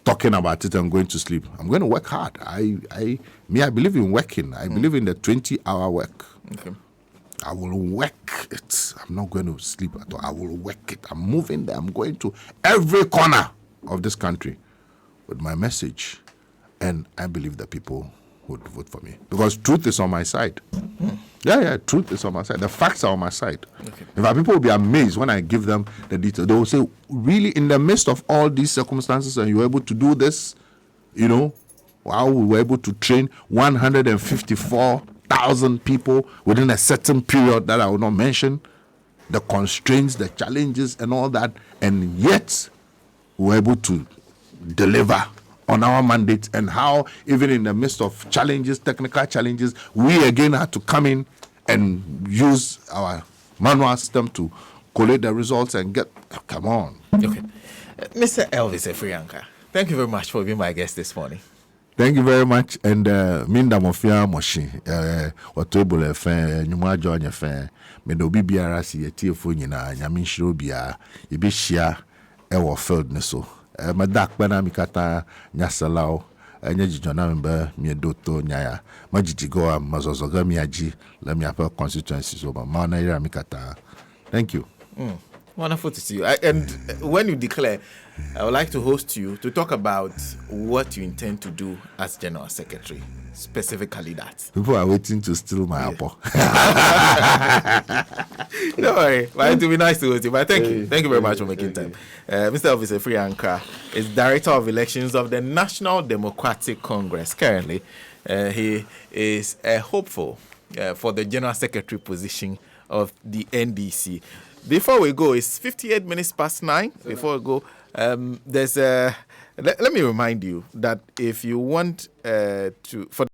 talking about it and going to sleep. I'm going to work hard. I believe in working. I believe in the 20-hour work. Okay. I will work it. I'm not going to sleep at all. I will work it. I'm moving there. I'm going to every corner of this country with my message. And I believe that people would vote for me. Because truth is on my side. Yeah, truth is on my side. The facts are on my side. Okay. In fact, people will be amazed when I give them the details. They will say, really, in the midst of all these circumstances, and you were able to do this, wow, we were able to train 154,000 people within a certain period that I will not mention, the constraints, the challenges, and all that, and yet we were able to deliver on our mandate, and how even in the midst of challenges, technical challenges, we again had to come in and use our manual system to collate the results and come on. Okay. Mr. Elvis Afriyie Ankrah, thank you very much for being my guest this morning. Thank you very much. And Minda Mofia Moshi, Watable Fan, Numa Jonya Fan, Medobi Biarasi, a tear for Yina, Yamin Shrobia, Ibishia, Ewa Field Neso. Madak bana mikata nyasalao nyaji jona member mi doto nyaya majiji go mazozoga miaji la mi apa constituency so ma na ira mikata. Thank you. Wonderful to see you. And when you declare, I would like to host you to talk about what you intend to do as General Secretary, specifically that. People are waiting to steal my apple. Don't worry, but it will be nice to host you. But thank you very much for making time. Mr. Elvis Afriyie Ankrah is Director of Elections of the National Democratic Congress. Currently, he is a hopeful for the General Secretary position of the NDC. Before we go, it's 58 minutes past 9. Before we go, there's let me remind you that if you want for